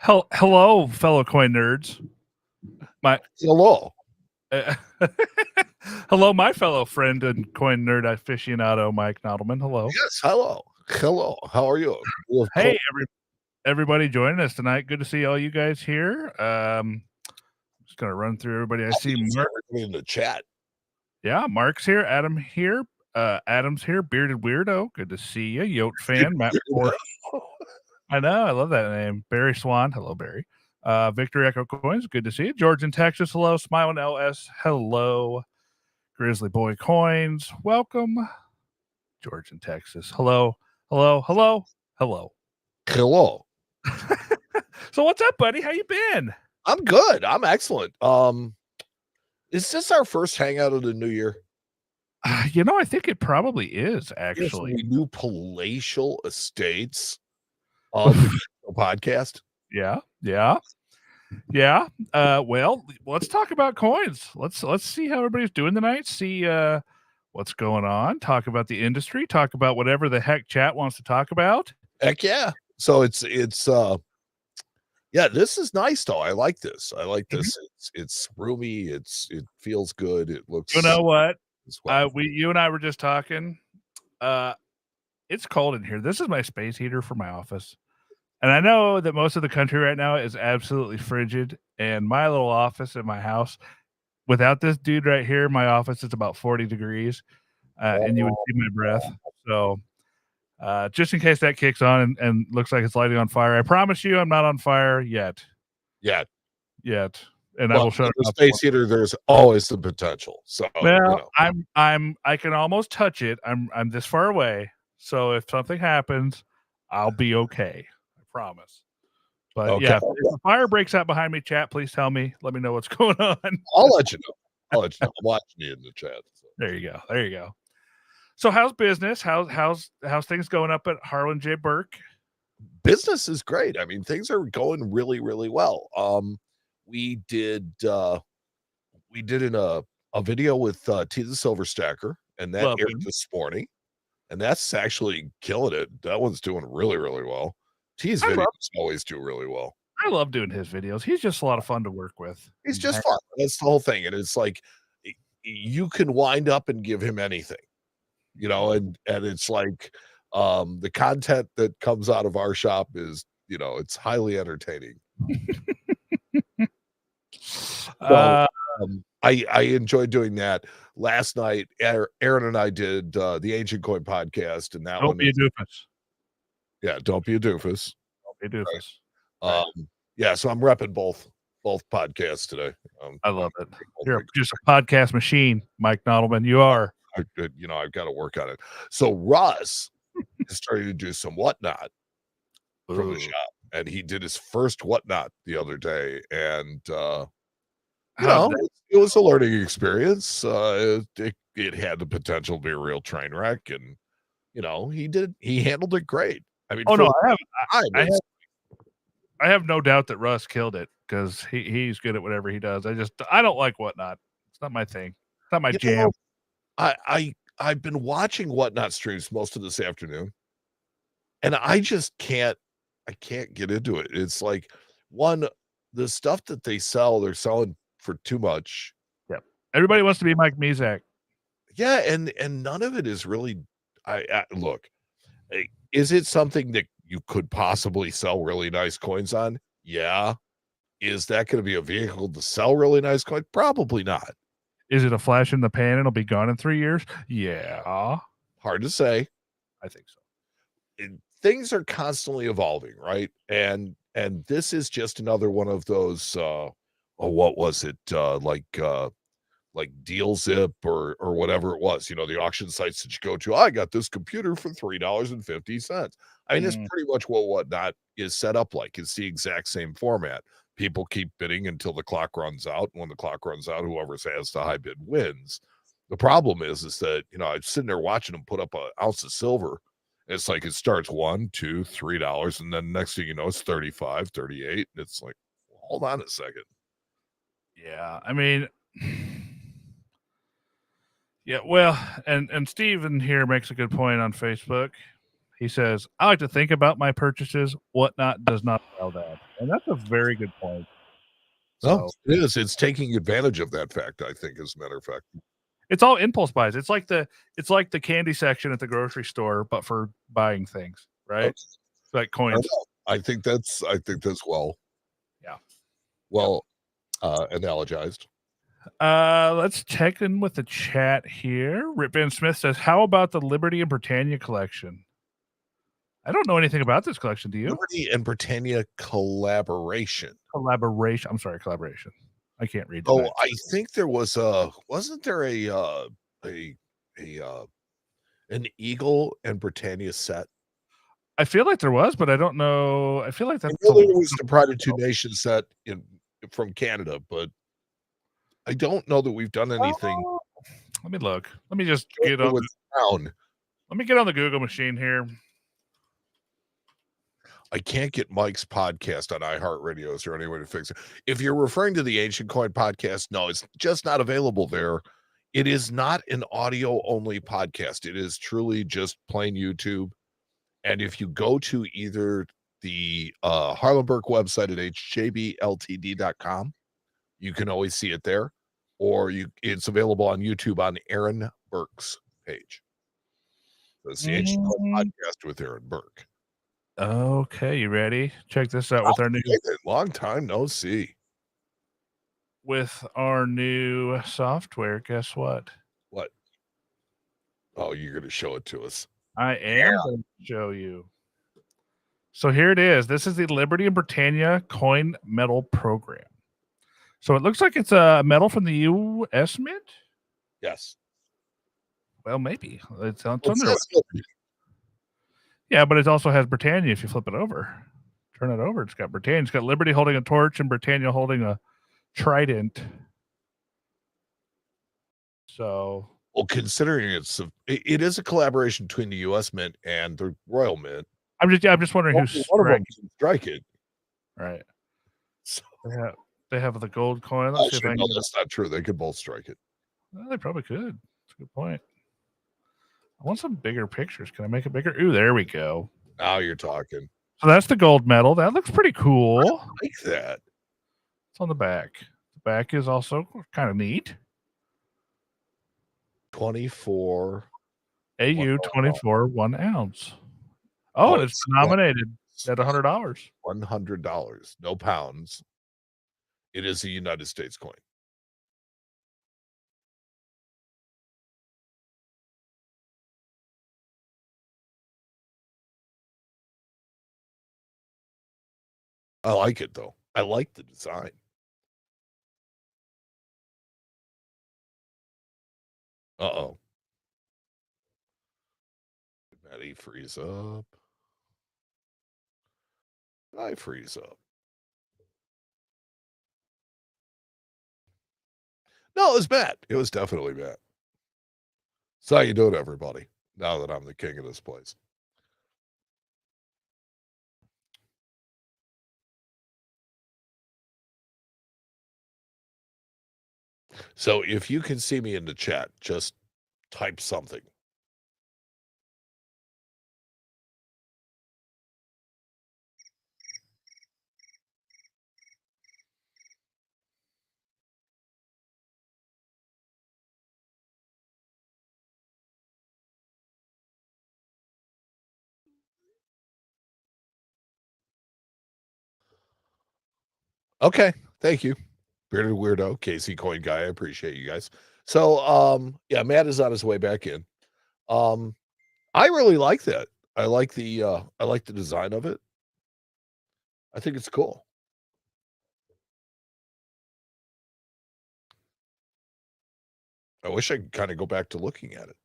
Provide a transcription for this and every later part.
Hello, fellow coin nerds. My Hello. hello, my fellow friend and coin nerd aficionado, Mike Nodelman. Hello. Yes, hello. Hello. How are you? Hey, everybody joining us tonight. Good to see all you guys here. Just gonna run through everybody. I see Mark in the chat. Yeah, Mark's here. Adam here. Adam's here. Bearded Weirdo. Good to see you. Yote fan. Matt Ford. I know. I love that name. Barry Swan. Hello, Barry. Victor Echo Coins. Good to see you. George in Texas. Hello. Smiling LS. Hello. Grizzly Boy Coins. Welcome. George in Texas. Hello. Hello. Hello. Hello. Hello. So what's up, buddy? How you been? I'm good. I'm excellent. Is this our first hangout of the new year? I think it probably is, actually. Yes, we new palatial estates of the podcast. Yeah. Well, let's talk about coins. Let's see how everybody's doing tonight. See what's going on. Talk about the industry. Talk about whatever the heck chat wants to talk about. Heck yeah. So it's yeah, this is nice though. I like this. Mm-hmm. It's roomy. It feels good. It looks. You know what? Well. You and I were just talking. It's cold in here. This is my space heater for my office. And I know that most of the country right now is absolutely frigid. And my little office in my house, without this dude right here, my office is about 40 degrees. And you would see my breath. So just in case that kicks on and looks like it's lighting on fire, I promise you I'm not on fire yet. Yet. And I will shut the space heater. There's always the potential. So I can almost touch it. I'm this far away. So if something happens, I'll be okay. I promise. But okay. Yeah, if the fire breaks out behind me, chat, please tell me. Let me know what's going on. I'll let you know. I'm watching you in the chat. So. There you go. So how's business? How's things going up at Harlan J. Burke? Business is great. I mean, things are going really, really well. We did a video with T the Silver Stacker, and that aired this morning, and that's actually killing it. That one's doing really, really well. T's videos always do really well. I love doing his videos. He's just a lot of fun to work with. He's just fun. That's the whole thing. And it's like you can wind up and give him anything, and it's like the content that comes out of our shop is, it's highly entertaining. So, I enjoyed doing that. Last night, Aaron and I did the Ancient Coin podcast, and that Don't be a doofus. Yeah, don't be a doofus. Don't be a doofus. Right. Yeah, so I'm repping both podcasts today. I love it. You're just a podcast machine, Mike Nodelman. You are. I've got to work on it. So Russ is starting to do some whatnot from the shop, and he did his first whatnot the other day, and it was a learning experience. It had the potential to be a real train wreck, and he handled it great. I mean, I have no doubt that Russ killed it because he's good at whatever he does. I don't like whatnot. It's not my thing. It's not my jam. I've been watching whatnot streams most of this afternoon, and I just can't get into it. It's like the stuff that they're selling for too much. Yep. Everybody wants to be Mike Mezak. Yeah, and none of it is really. Look, is it something that you could possibly sell really nice coins on? Yeah. Is that going to be a vehicle to sell really nice coins? Probably not. Is it a flash in the pan and it'll be gone in 3 years? Yeah. Hard to say. I think so. Things are constantly evolving, right? And this is just another one of those what was it? Like Deal Zip or whatever it was, the auction sites that you go to. I got this computer for $3.50. I mean, it's pretty much what whatnot is set up like. It's the exact same format. People keep bidding until the clock runs out. When the clock runs out, whoever has the high bid wins. The problem is that, I'm sitting there watching them put up an ounce of silver. It's like it starts $1, $2, $3, and then next thing you know, it's 35, 38. And it's like, hold on a second. Yeah, I mean, yeah, well, and Steven here makes a good point on Facebook. He says, "I like to think about my purchases. Whatnot does not allow that," and that's a very good point. No, So it is. It's taking advantage of that fact, I think, as a matter of fact. it's all impulse buys. It's like the candy section at the grocery store, but for buying things, right? Okay. It's like I don't coins. know. I think that's Yeah. well analogized. Let's check in with the chat here. Rip Van Smith says, "How about the Liberty and Britannia collection?" I don't know anything about this collection. Do you? Liberty and Britannia collaboration. Collaboration. I'm sorry, collaboration. I can't read Oh, tonight. I think there was wasn't there a an Eagle and Britannia set? I feel like there was, but I don't know. I feel like I that's know there was the Pride of Two Nations set from Canada, but I don't know that we've done anything Let me look. Let me just get on. with Brown. Let me get on the Google machine here. I can't get Mike's podcast on iHeartRadio. Is there any way to fix it? If you're referring to the Ancient Coin podcast, no, it's just not available there. It is not an audio only podcast. It is truly just plain YouTube. And if you go to either the Harlem Burke website at hjbltd.com, you can always see it there, or it's available on YouTube on Aaron Burke's page. That's the Ancient Coin podcast with Aaron Burke. Okay, you ready? Check this out with our new long time no see. With our new software. Guess what? What? Oh, you're going to show it to us. I am going to show you. So here it is. This is the Liberty and Britannia coin metal program. So it looks like it's a metal from the U.S. Mint. Yes. Well, maybe it's on Well, their website. Yeah, but it also has Britannia. If you flip it over, turn it over, it's got Britannia. It's got Liberty holding a torch and Britannia holding a trident. So, well, considering it is a collaboration between the U.S. Mint and the Royal Mint. I'm just wondering who's one of them can strike it. Right. So they have the gold coin. Let's see if I can that's not true. They could both strike it. Well, they probably could. That's a good point. I want some bigger pictures. Can I make it bigger? Ooh, there we go. Now you're talking. So that's the gold medal. That looks pretty cool. I like that. It's on the back. The back is also kind of neat. 24 AU 24 1 ounce. Oh, and it's nominated at $100. $100, no pounds. It is a United States coin. I like it though. I like the design. Uh-oh. Maddie freeze up. I freeze up. No, it was bad. It was definitely bad. So how you doing, everybody? Now that I'm the king of this place. So if you can see me in the chat, just type something. Okay, thank you. Bearded Weirdo, Casey Coin Guy. I appreciate you guys. So yeah, Matt is on his way back in. I really like that. I like the design of it. I think it's cool. I wish I could kind of go back to looking at it.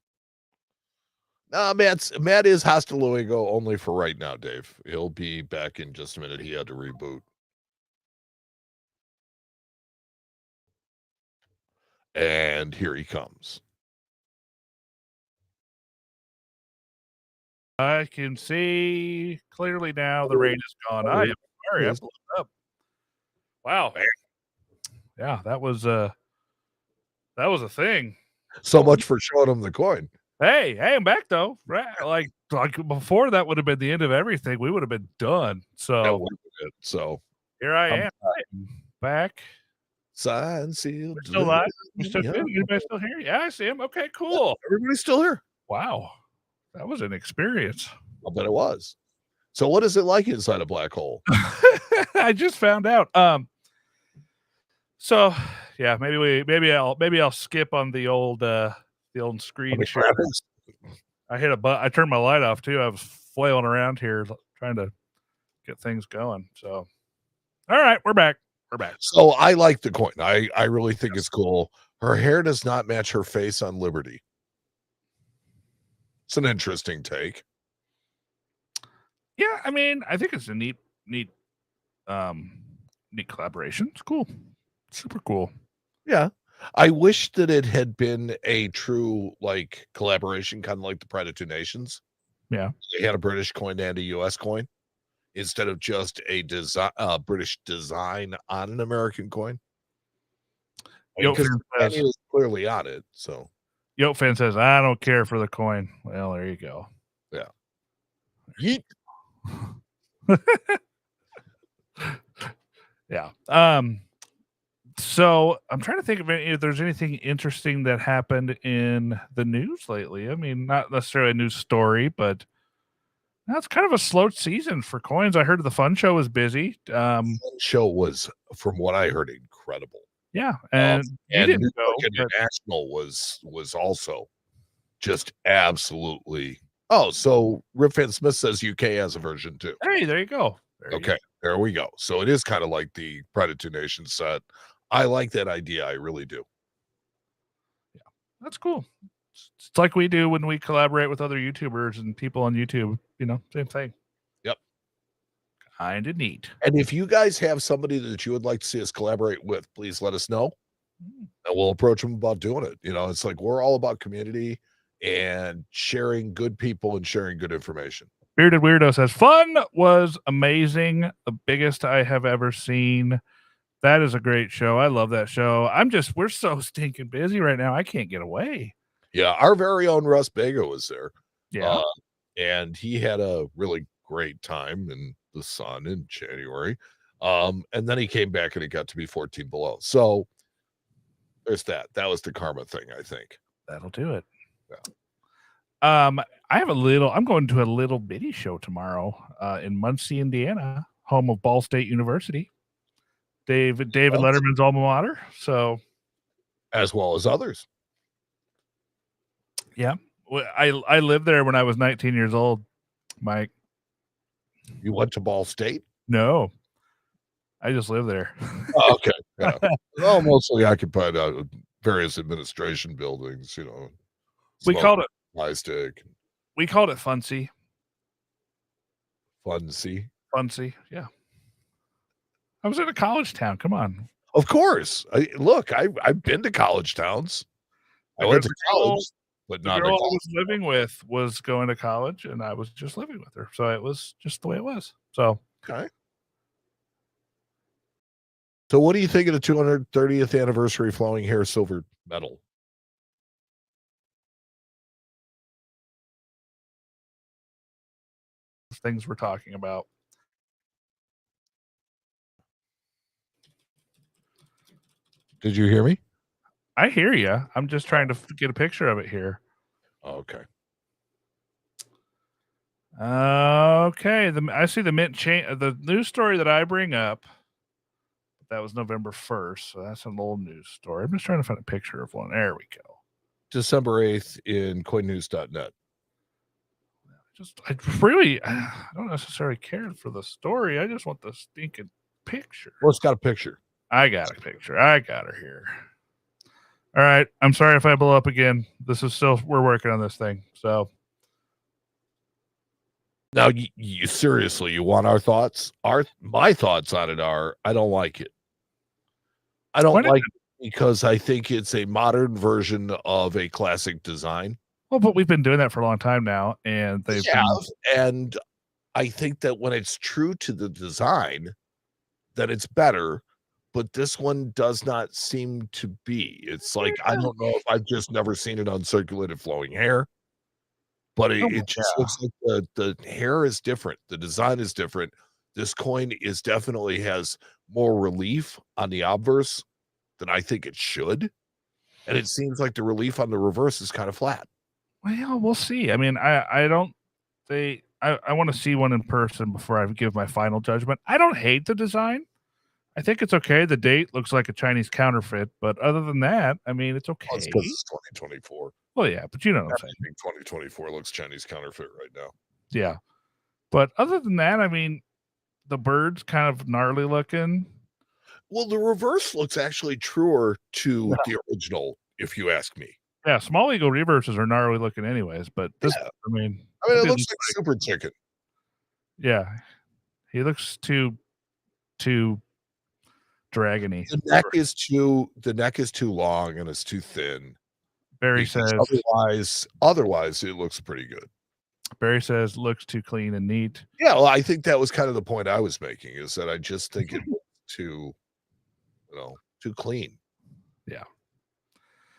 Matt is hasta luego only for right now, Dave. He'll be back in just a minute. He had to reboot. And here he comes. I can see clearly now the rain is gone. I am sorry. I blew it up. Wow. Yeah, that was a thing. So much for showing him the coin. Hey, I'm back though. Right, like before that would have been the end of everything. We would have been done. That So would be it. So here I I'm am. I'm back. signed, We're sealed, still live. delivered. We're still Yeah, good. Anybody still here? Yeah, I see him. Okay, cool. everybody's still here. Wow, that was an experience. I'll bet it was. So what is it like inside a black hole? I just found out. So yeah, maybe I'll skip on the old screen share. I hit a button. I turned my light off too. I was flailing around here trying to get things going. So, all right, we're back. We're back. So I like the coin. I really think it's cool. Her hair does not match her face on Liberty. It's an interesting take. Yeah, I mean, I think it's a neat collaboration. It's cool. Super cool. Yeah. I wish that it had been a true like collaboration, kind of like the Pride of Two Nations. Yeah. They had a British coin and a US coin instead of just a design British design on an American coin. Because Britannia was clearly on it. So Yote fan says, I don't care for the coin. Well, there you go. Yeah. Yeet. Yeah. So I'm trying to think if there's anything interesting that happened in the news lately. I mean, not necessarily a news story, but that's kind of a slow season for coins. I heard the fun show was busy. Fun show was, from what I heard, incredible. Yeah, and New York International was also just absolutely. Oh, so Rip Van Smith says UK has a version too. Hey, there you go. There we go. So it is kind of like the Pride of Two Nations set. I like that idea. I really do. Yeah, that's cool. It's like we do when we collaborate with other YouTubers and people on YouTube. You know, same thing. Yep. Kind of neat. And if you guys have somebody that you would like to see us collaborate with, please let us know. And we'll approach them about doing it. You know, it's like we're all about community and sharing good people and sharing good information. Bearded Weirdo says, fun was amazing. The biggest I have ever seen. That is a great show. I love that show. We're so stinking busy right now. I can't get away. Yeah. Our very own Russ Bega was there. Yeah. And he had a really great time in the sun in January. And then he came back and it got to be 14 below. So there's that. That was the karma thing, I think. That'll do it. Yeah. I'm going to a little bitty show tomorrow in Muncie, Indiana, home of Ball State University. David Letterman's alma mater. So, as well as others. Yeah. I lived there when I was 19 years old, Mike. You went to Ball State? No. I just lived there. Oh, okay. Yeah. Well, mostly occupied various administration buildings, you know. We called it Plastic. We called it Funcy. Funcy, yeah. I was in a college town. Come on. Of course. I've been to college towns. I went to college, but not the girl I was living with was going to college, and I was just living with her. So it was just the way it was. So okay. So what do you think of the 230th anniversary flowing hair silver medal? Things we're talking about. Did you hear me? I hear you. I'm just trying to get a picture of it here. Okay. Okay. I see the mint change. The news story that I bring up. That was November 1st. So that's an old news story. I'm just trying to find a picture of one. There we go. December 8th in coinnews.net. I don't necessarily care for the story. I just want the stinking picture. Well, it's got a picture. I got a picture. I got her here. All right. I'm sorry if I blow up again. We're working on this thing. So now you seriously, you want our thoughts? My thoughts on it are, I don't like it. I don't like it because I think it's a modern version of a classic design. Well, but we've been doing that for a long time now, and and I think that when it's true to the design, that it's better. But this one does not seem to be. It's like I don't know if I've just never seen an uncirculated flowing hair. but Oh, it just yeah. looks like the hair is different. The design is different. This coin is definitely has more relief on the obverse than I think it should, and it seems like the relief on the reverse is kind of flat. Well, we'll see. I mean, I don't I wanna see one in person before I give my final judgment. I don't hate the design. I think it's okay. The date looks like a Chinese counterfeit, but other than that, I mean, it's Well, it's because okay. it's 2024. Well, yeah, but you know what I'm saying. Everything 2024 looks Chinese counterfeit right now. Yeah. But other than that, I mean, the bird's kind of gnarly looking. Well, the reverse looks actually truer Yeah. to the original, if you ask me. Yeah, small eagle reverses are gnarly looking anyways, but this Yeah. I mean, I mean, that it dude looks looks like like Super Chicken. yeah, he looks too dragony. The neck is too long and it's too thin Barry because says otherwise it looks pretty good. Barry says looks too clean and neat. Yeah, well, I think that was kind of the point I was making is that I just think it looks too, too clean. Yeah.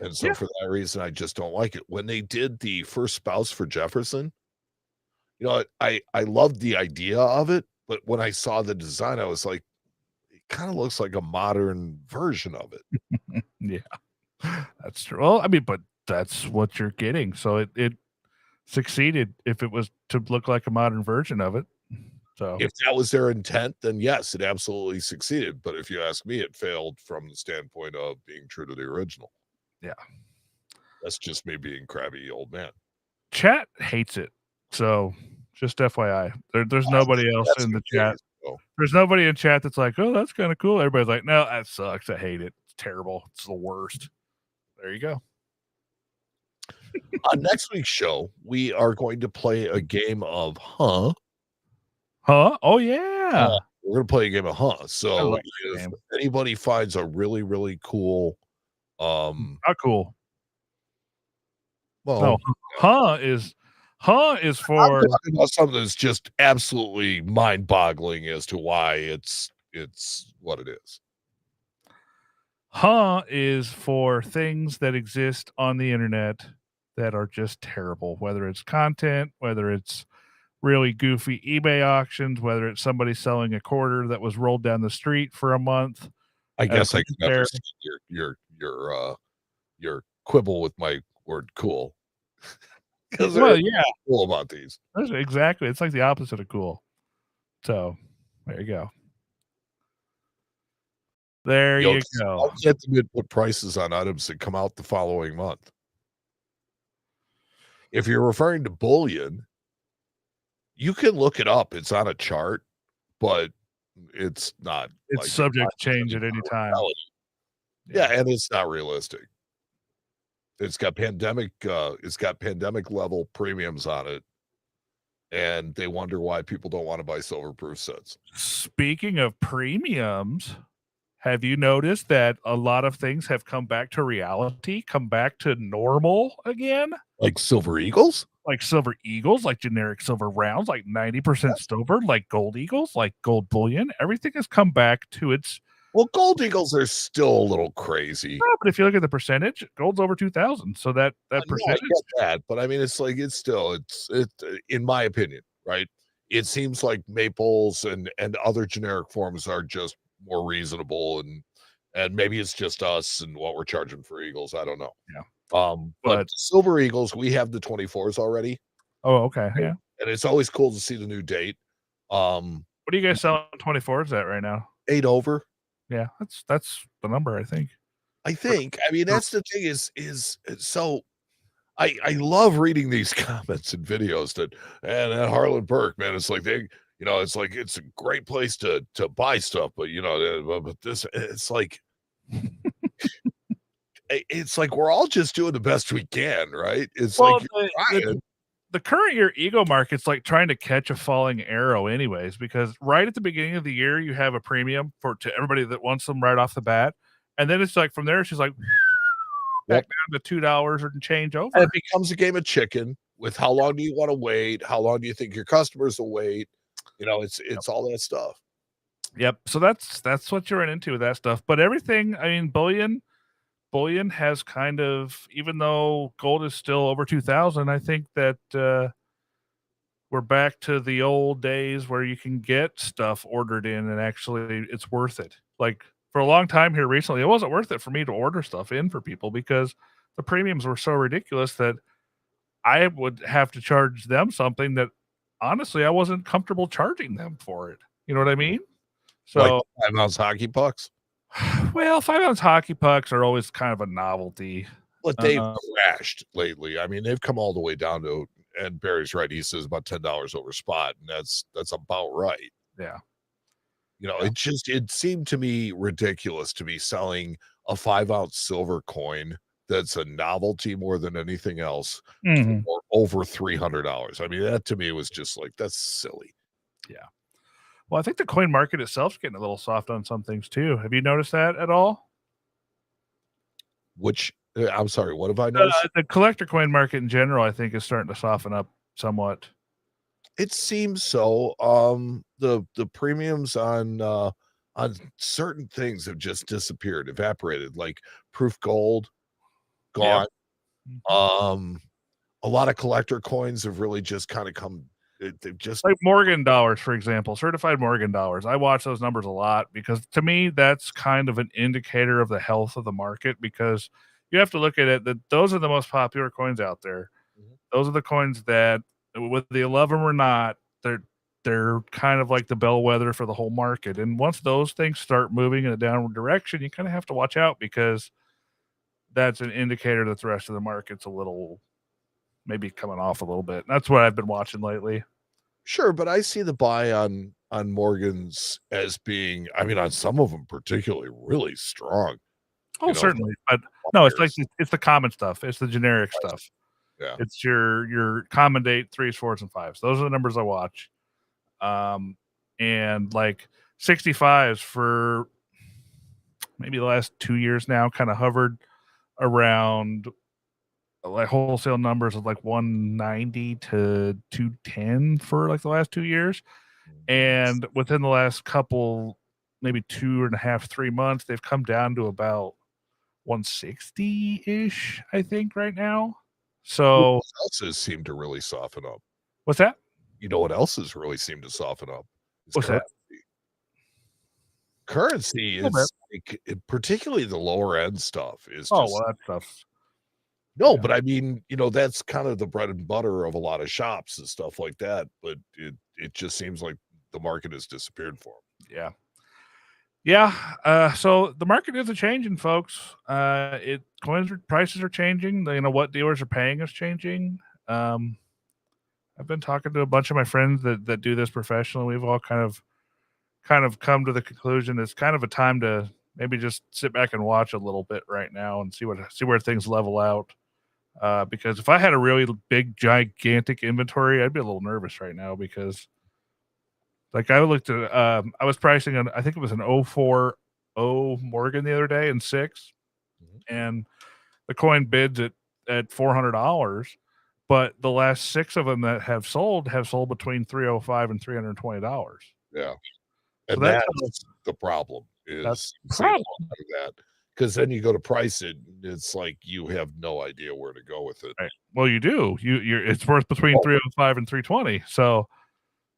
And so Yeah. for that reason, I just don't like it. When they did the first spouse for Jefferson, I loved the idea of it, but when I saw the design, I was like, it kind of looks like a modern version of it. Yeah. That's true. Well, I mean, but that's what you're getting. So it succeeded if it was to look like a modern version of it. So, If that was their intent, then yes, it absolutely succeeded. But if you ask me, it failed from the standpoint of being true to the original. yeah. That's just me being crabby old man. Chat hates it. So, just FYI. There's nobody else That's in the the chat. case. So, There's nobody in chat that's like, "Oh, that's kinda cool." Everybody's like, "No, that sucks. I hate it. It's terrible. It's the worst." There you go. on next week's show, we are going to play a game of Huh. Huh? Oh, Uh, yeah. we're gonna play a game of Huh. I So love that if game. anybody finds a really, really cool, Not cool. No, well, huh is I'm for talking about something that's just absolutely mind-boggling as to why it's what it is. huh is for things that exist on the internet that are just terrible, whether it's content, whether it's really goofy eBay auctions, whether it's somebody selling a quarter that was rolled down the street for a month I at a guess I place can fair. understand your quibble with my word "cool" because there Well, is yeah, cool about these. that's exactly. It's like the opposite of cool. So, there you go. There You know, you 'cause why go. can't the mid put prices on items that come out the following month? If you're referring to Bullion, you can look it up. It's on a chart, but it's not It's like in my subject to change opinion, at any not time. reality. Yeah. Yeah, and it's not realistic. It's got pandemic level premiums on it, and they wonder why people don't wanna buy silver proof sets. Speaking of premiums, have you noticed that a lot of things have come back to reality, come back to normal again? Like Silver Eagles? Like silver eagles, like generic silver rounds, like 90% Yes. silver, like gold eagles, like gold bullion. Everything has come back to its Well, gold eagles are still a little crazy. but if you look at the percentage, gold's over 2,000. So that No, I percentage get that, but I mean, it's like it's still in my opinion, right? It seems like maples and other generic forms are just more reasonable and maybe it's just us and what we're charging for eagles. I don't know. yeah. But But silver eagles, we have the 24s already, oh, okay, right? yeah. And it's always cool to see the new date. What are you guys selling 24s at right now? 8 over. Yeah, that's the number, I think. I For think. I mean, for that's the thing is so I love reading these comments and videos that Harlan Burke, man, it's like it's like it's a great place to buy stuff, but but this it's like it's like we're all just doing the best we can, right? It's well, like you're the trying. the current year ego market's like trying to catch a falling arrow anyways, because right at the beginning of the year, you have a premium for to everybody that wants them right off the bat. And then it's like from there, she's like back Yep. down to $2 and change And over. it becomes a game of chicken with how long do you want to wait? How long do you think your customers will wait? It's all that stuff. Yep. So that's what you're into with that stuff. But everything, I mean, bullion, bullion has kind of, even though gold is still over 2,000, I think that we're back to the old days where you can get stuff ordered in and actually it's worth it. Like for a long time here recently, it wasn't worth it for me to order stuff in for people because the premiums were so ridiculous that I would have to charge them something that honestly I wasn't comfortable charging them for it. You know what I mean? Like So, 5-ounce hockey pucks? well, 5-ounce hockey pucks are always kind of a novelty. But they've Uh, crashed lately. I mean, they've come all the way down to, and Barry's right, he says about $10 over spot, and that's about right. yeah. You know, Yeah. it seemed to me ridiculous to be selling a 5-ounce silver coin that's a novelty more than anything else Mhm. for over $300. I mean, that to me was just like, that's silly. Yeah. Well, I think the coin market itself is getting a little soft on some things too. Have you noticed that at all? Which I'm sorry, what have I noticed? The collector coin market in general, I think, is starting to soften up somewhat. It seems so. The premiums on certain things have just disappeared, evaporated, like proof gold, Yep. gone. Mhm. Um, a lot of collector coins have really just kind of come they've just Like Morgan dollars, for example, certified Morgan dollars. I watch those numbers a lot because to me, that's kind of an indicator of the health of the market because you have to look at it that those are the most popular coins out there. Mhm. Those are the coins that, whether you love them or not, they're kind of like the bellwether for the whole market. And once those things start moving in a downward direction, you kind of have to watch out because that's an indicator that the rest of the market's a little maybe coming off a little bit. That's what I've been watching lately. Sure, but I see the buy on Morgans as being, I mean, on some of them particularly really strong, Oh, you know, certainly, but no, it's like buyers. it's the common stuff. It's the generic Right. stuff. Yeah. It's your common date 3s, 4s, and 5s. Those are the numbers I watch. Um, and like 65s for maybe the last 2 years now kinda hovered around, like, wholesale numbers of, like, 190 to 210 for, like, the last 2 years, and within the last couple, maybe 2 and a half, 3 months, they've come down to about 160-ish, I think, right now. What So else has seemed to really soften up? what's that? You know what else has really seemed to soften up? Is What's that? currency. Currency A little bit. is like, particularly the lower end stuff is Oh, just well, that stuff's no, yeah, but I mean, you know, that's kind of the bread and butter of a lot of shops and stuff like that, but it just seems like the market has disappeared for 'em. yeah. Yeah, so the market is a changing, folks. It coins prices are changing. You know what dealers are paying is changing. Um, I've been talking to a bunch of my friends that do this professionally. We've all kind of come to the conclusion it's kind of a time to maybe just sit back and watch a little bit right now and see where things level out. Because if I had a really big, gigantic inventory, I'd be a little nervous right now because like I looked at, I was pricing an, I think it was an 040 Morgan the other day in six, Mhm. and the coin bids at $400. But the last six of them that have sold between 305 and $320. Yeah, So and that's the problem that's is the seeing a problem. lot of that because then you go to price it, it's like you have no idea where to go with it. Right. Well, you do. You're it's worth between Oh, 305 and 320. So,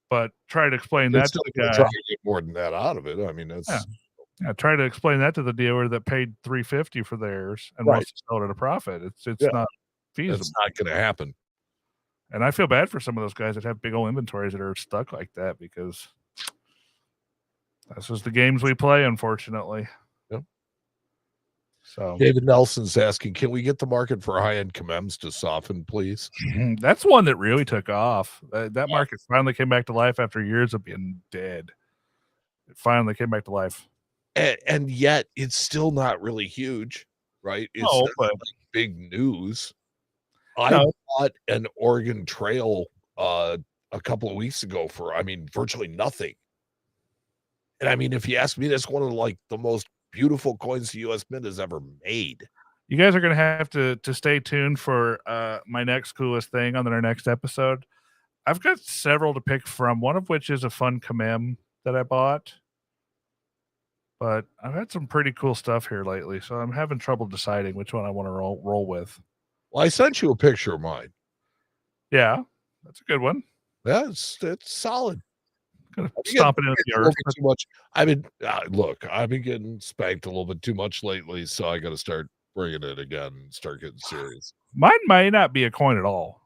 but try to explain it's that to still the gonna try guy. to get more than that out of it. I mean, Yeah. that's Yeah, try to explain that to the dealer that paid 350 for theirs and right. wants to sell it at a profit. It's Yeah, not that's feasible. not gonna happen. And I feel bad for some of those guys that have big old inventories that are stuck like that because that's just the games we play, unfortunately. Yep. So David Nelson's asking, "Can we get the market for high-end commems to soften, please?" that's one that really took off. That Yeah, market finally came back to life after years of being dead. It finally came back to life. and yet it's still not really huge, right? It's No, not but like big news. I no, bought an Oregon Trail, a couple of weeks ago for, I mean, virtually nothing. And I mean, if you ask me, that's one of, like, the most beautiful coins the US Mint has ever made. you guys are gonna have to stay tuned for my next coolest thing on our next episode. I've got several to pick from, one of which is a fun commem that I bought. But I've had some pretty cool stuff here lately, so I'm having trouble deciding which one I want to roll with. Well, I sent you a picture of mine. Yeah, that's a good one. Yeah, it's solid. Gonna I've been stomp it into getting the a little earth. bit too much. I've been look, I've been getting spanked a little bit too much lately, so I got to start bringing it again and start getting serious. Mine might not be a coin at all.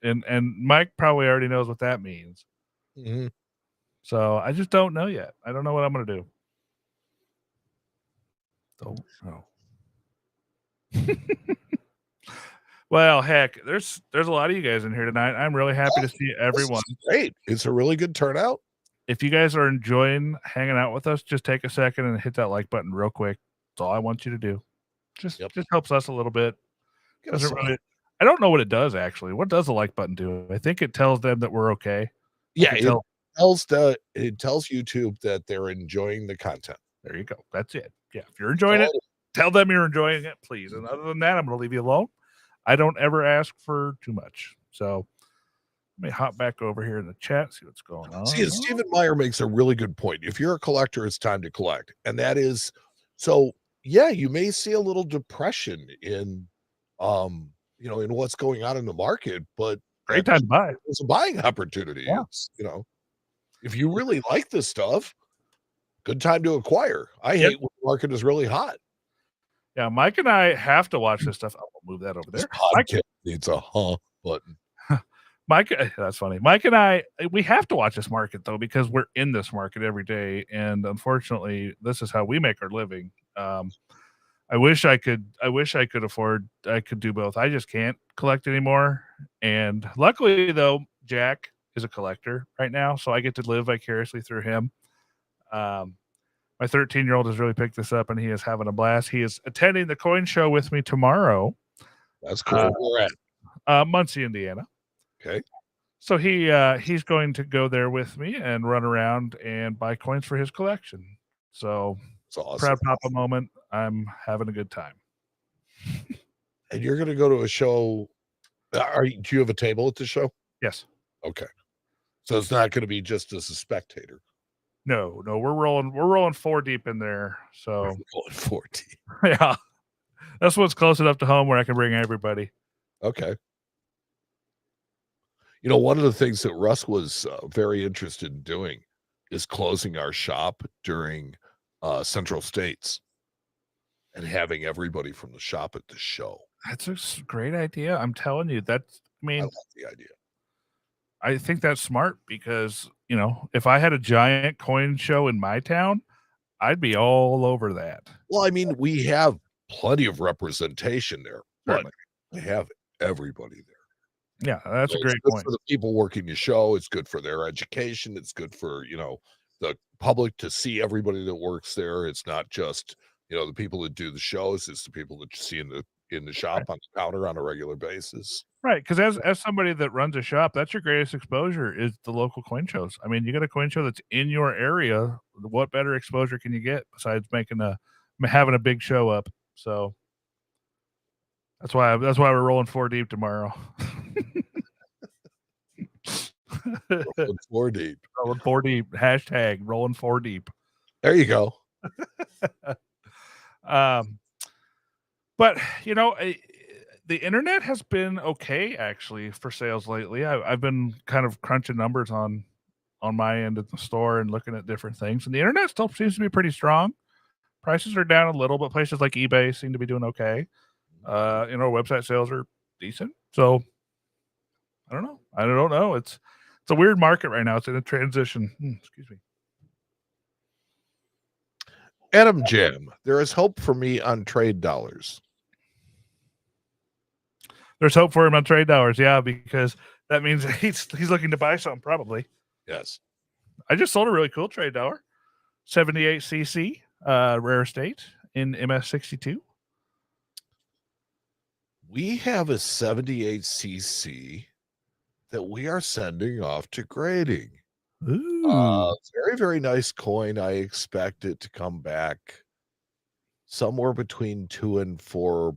And Mike probably already knows what that means. Mhm. So I just don't know yet. I don't know what I'm gonna do. Don't know. Well, heck, there's a lot of you guys in here tonight. I'm really happy to see everyone. Great. It's a really good turnout. If you guys are enjoying hanging out with us, just take a second and hit that like button real quick. That's all I want you to do. Just helps us a little bit. Doesn't really. I don't know what it does actually. What does the like button do? I think it tells them that we're okay. Yeah, it tells YouTube that they're enjoying the content. There you go. That's it. Yeah, if you're enjoying it, tell them you're enjoying it, please. And other than that, I'm going to leave you alone. I don't ever ask for too much. So let me hop back over here in the chat, see what's going on. See, Stephen Meyer makes a really good point. If you're a collector, it's time to collect. And that is so, yeah, you may see a little depression in in what's going on in the market, but great time to buy. It's a buying opportunity. Yeah. It's, if you really like this stuff, good time to acquire. I hate when the market is really hot. Yeah, Mike and I have to watch this stuff. I'll move that over there. Mike needs a button. Mike, that's funny. Mike and I, we have to watch this market though because we're in this market every day, and unfortunately, this is how we make our living. I wish I could afford. I could do both. I just can't collect anymore. And luckily, though, Jack is a collector right now, so I get to live vicariously through him. My 13-year-old has really picked this up, and he is having a blast. He is attending the coin show with me tomorrow. That's cool. Where at? Muncie, Indiana. Okay. So he's going to go there with me and run around and buy coins for his collection. So it's awesome. Proud Papa moment. I'm having a good time. And you're going to go to a show. Do you have a table at the show? Yes. Okay. So it's not going to be just as a spectator. No, we're rolling 4 deep in there. So we're rolling 4 deep. Yeah. That's what's close enough to home where I can bring everybody. Okay. One of the things that Russ was very interested in doing is closing our shop during Central States and having everybody from the shop at the show. That's a great idea. I'm telling you, I love the idea. I think that's smart because, if I had a giant coin show in my town, I'd be all over that. Well, I mean, we have plenty of representation there, but we have everybody there. Yeah, that's a great point. For the people working the show, it's good for their education. It's good for, the public to see everybody that works there. It's not just, the people that do the shows. It's the people that you see in the shop on the counter on a regular basis. Right, because as somebody that runs a shop, that's your greatest exposure is the local coin shows. I mean, you got a coin show that's in your area. What better exposure can you get besides having a big show up? So that's why we're rolling 4 deep tomorrow. Rolling 4 deep. Rolling 4 deep. Hashtag rolling 4 deep. There you go. But the internet has been okay actually for sales lately. I've been kind of crunching numbers on my end at the store and looking at different things, and the internet still seems to be pretty strong. Prices are down a little, but places like eBay seem to be doing okay. Website sales are decent. So I don't know. It's a weird market right now. It's in a transition. Excuse me. Adam Jam, there is hope for me on trade dollars. There's hope for him on trade dollars, yeah, because that means he's looking to buy something, probably. Yes. I just sold a really cool trade dollar, 78cc, rare estate in MS62. We have a 78cc that we are sending off to grading. Ooh. Very, very nice coin. I expect it to come back somewhere between 2 and 4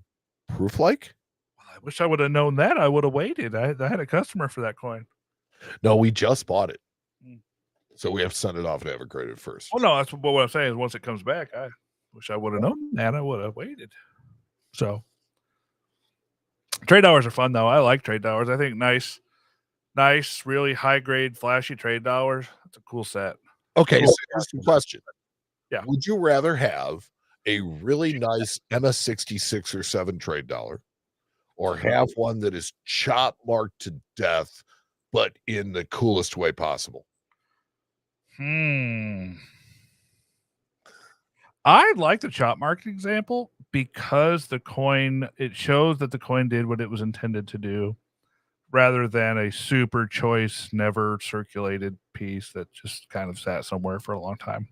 proof like. I wish I would have known that. I would have waited. I had a customer for that coin. No, we just bought it. So we have to send it off and have it graded first. Oh no, that's what I'm saying is once it comes back, I wish I would have known that. I would have waited. So trade dollars are fun though. I like trade dollars. I think nice, really high grade, flashy trade dollars. That's a cool set. Okay, Cool. so here's the question. Yeah. Would you rather have a really nice MS-66 or 7 trade dollar, or have one that is chop marked to death, but in the coolest way possible? I like the chop mark example because the coin, it shows that the coin did what it was intended to do rather than a super choice, never circulated piece that just kind of sat somewhere for a long time.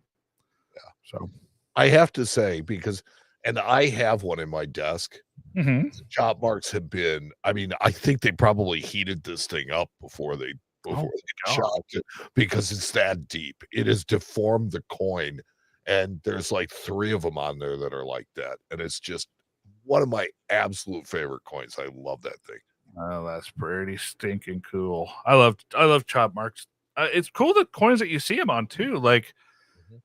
Yeah. So I have to say, because and I have one in my desk. mhm. The chop marks have been, I mean, I think they probably heated this thing up before they God. chopped it, because it's that deep. It has deformed the coin, and there's like 3 of them on there that are like that, and it's just one of my absolute favorite coins. I love that thing. Oh, that's pretty stinking cool. I love chop marks. It's cool the coins that you see them on too. Like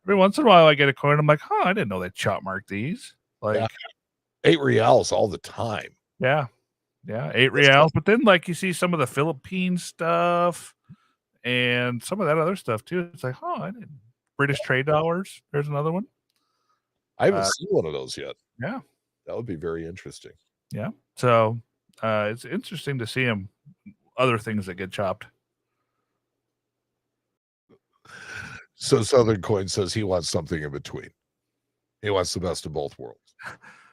every once in a while, I get a coin. I'm like, huh, I didn't know they chop marked these. Like, Yeah. 8 reals all the time. yeah, 8 reals. But then, like, you see some of the Philippine stuff and some of that other stuff too. It's like, oh, I didn't. British trade dollars. There's another one. I haven't seen one of those yet. Yeah, that would be very interesting. Yeah. So it's interesting to see them. Other things that get chopped. So Southern Coin says he wants something in between. He wants the best of both worlds.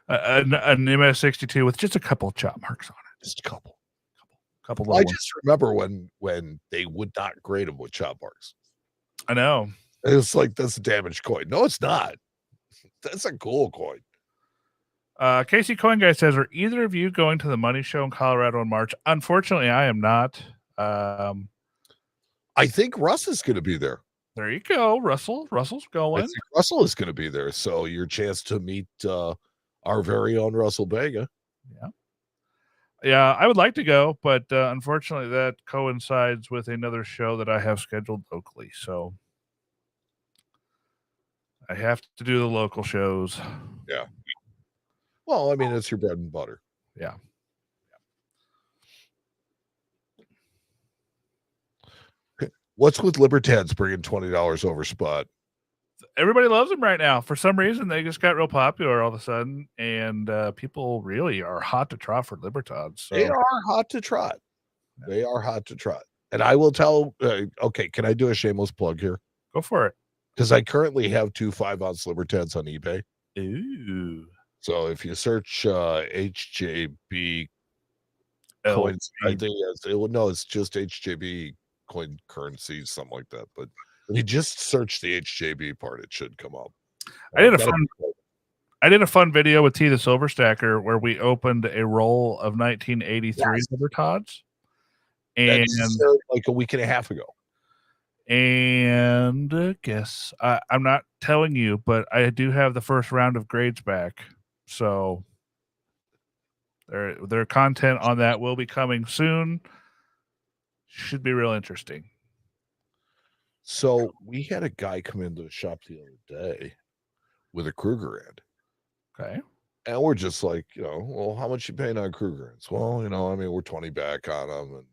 An MS-62 with just a couple of chop marks on it. Just a couple. Couple. I just remember when they would not grade them with chop marks. I know. It's like, that's a damaged coin. No, it's not. That's a cool coin. Casey Coin Guy says, are either of you going to the money show in Colorado in March? Unfortunately, I am not. I think Russ is going to be there. There you go. Russell's going. I think Russell is going to be there. So your chance to meet our very own Russell Vega. Yeah, I would like to go, but unfortunately that coincides with another show that I have scheduled locally. So I have to do the local shows. Yeah. Well, I mean, it's your bread and butter. Yeah. What's with Libertads bringing $20 over spot? Everybody loves them right now. For some reason, they just got real popular all of a sudden, and people really are hot to trot for Libertads. So. They are hot to trot. Yeah. They are hot to trot. And I will tell, okay, can I do a shameless plug here? Go for it. Because I currently have 2 5-ounce Libertads on eBay. Ooh. So if you search HJB coins, I think it's just HJB coin currencies, something like that. But when you just search the HJB part, it should come up. I did a fun video with T the Silver Stacker where we opened a roll of 1983 Libertads. And like a week and a half ago. And guess I'm not telling you, but I do have the first round of grades back. So their content on that will be coming soon. Should be real interesting. So we had a guy come into the shop the other day with a Kruger end. Okay. And we're just like, well, how much you paying on Kruger ends? Well, I mean, we're 20 back on them, and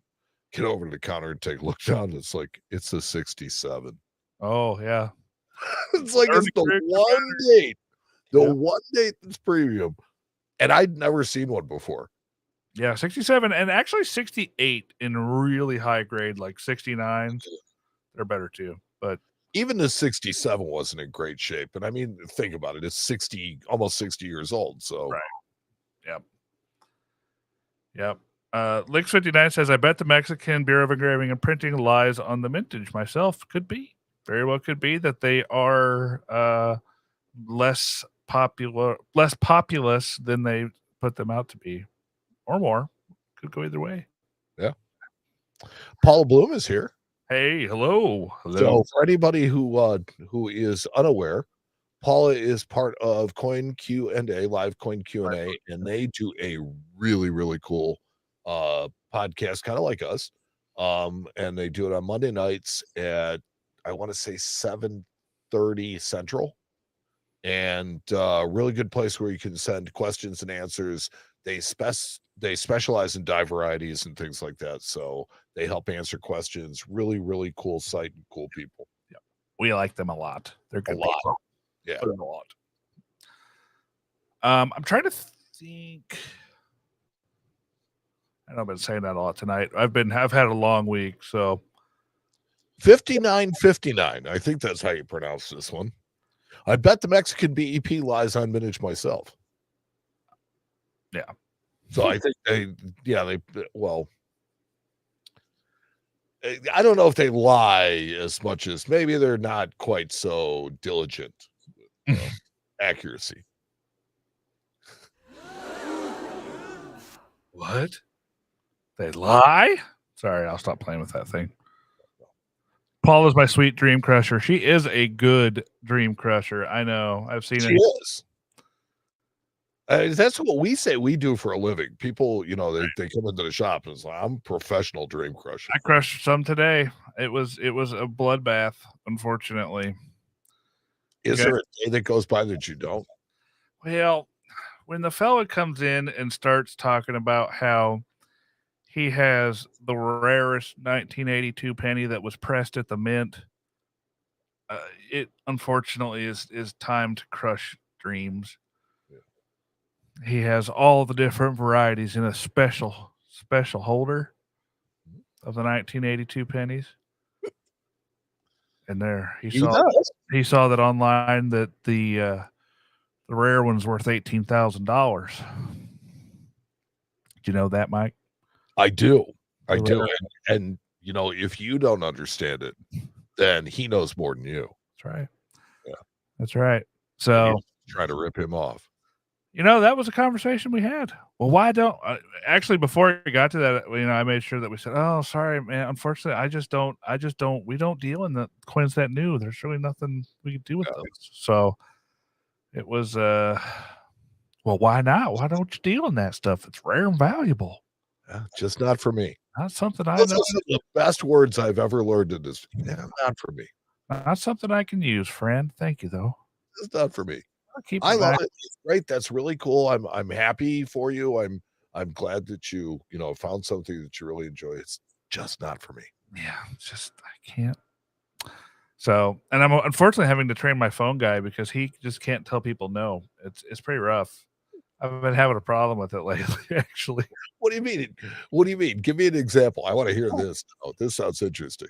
get over to the counter and take a look down. It's like, it's a 67. Oh, yeah. It's like, it's the one date. One date that's premium. And I'd never seen one before. Yeah, 67 and actually 68 in really high grade, like 69. They're better too. But even the 67 wasn't in great shape. And I mean, think about it. It's almost 60 years old. So, right. Yep. Lix59 says, I bet the Mexican Bureau of Engraving and Printing lies on the mintage. Myself, could be. Very well could be that they are less populous than they put them out to be. Or more. Could go either way. Yeah. Paula Bloom is here. Hey, hello. So for anybody who is unaware, Paula is part of Coin Q&A, live Coin Q&A, and they do a really, really cool podcast, kind of like us. And they do it on Monday nights at I want to say 7:30 Central, and really good place where you can send questions and answers. They specialize in dye varieties and things like that, so they help answer questions. Really, really cool site and cool people. Yeah, we like them a lot. They're good. A lot. People. Yeah, a lot. I'm trying to think. I know I've been saying that a lot tonight. I've had a long week, so 5959. I think that's how you pronounce this one. I bet the Mexican BEP lies on mintage myself. Yeah. So I think well, I don't know if they lie as much as maybe they're not quite so diligent with accuracy. What? They lie? Sorry, I'll stop playing with that thing. Paul is my sweet dream crusher. She is a good dream crusher. I know. I've seen She is. That's what we say we do for a living. People, they come into the shop and it's like, I'm a professional dream crusher. I crushed some today. It was a bloodbath, unfortunately. Is there a day that goes by that you don't? Well, when the fella comes in and starts talking about how he has the rarest 1982 penny that was pressed at the mint, it unfortunately is time to crush dreams. Yeah. He has all the different varieties in a special holder of the 1982 pennies. And there he saw that online that the rare one's worth $18,000. Do you know that, Mike? I do. And if you don't understand it, then he knows more than you. That's right. Yeah. That's right. So try to rip him off. That was a conversation we had. Well, why don't actually before we got to that, I made sure that we said, "Oh, sorry, man. Unfortunately, we don't deal in the coins that new. There's really nothing we can do with those." So it was, well, why not? Why don't you deal in that stuff? It's rare and valuable. Just not for me. Not something I know. Those are the best words I've ever learned in this. Not for me. Not something I can use, friend. Thank you, though. It's not for me. I love it. It's great. That's really cool. I'm happy for you. I'm glad that you found something that you really enjoy. It's just not for me. Yeah, I can't. So, and I'm unfortunately having to train my phone guy because he just can't tell people no. It's pretty rough. I've been having a problem with it lately, actually. What do you mean? What do you mean? Give me an example. I want to hear this. Oh, this sounds interesting.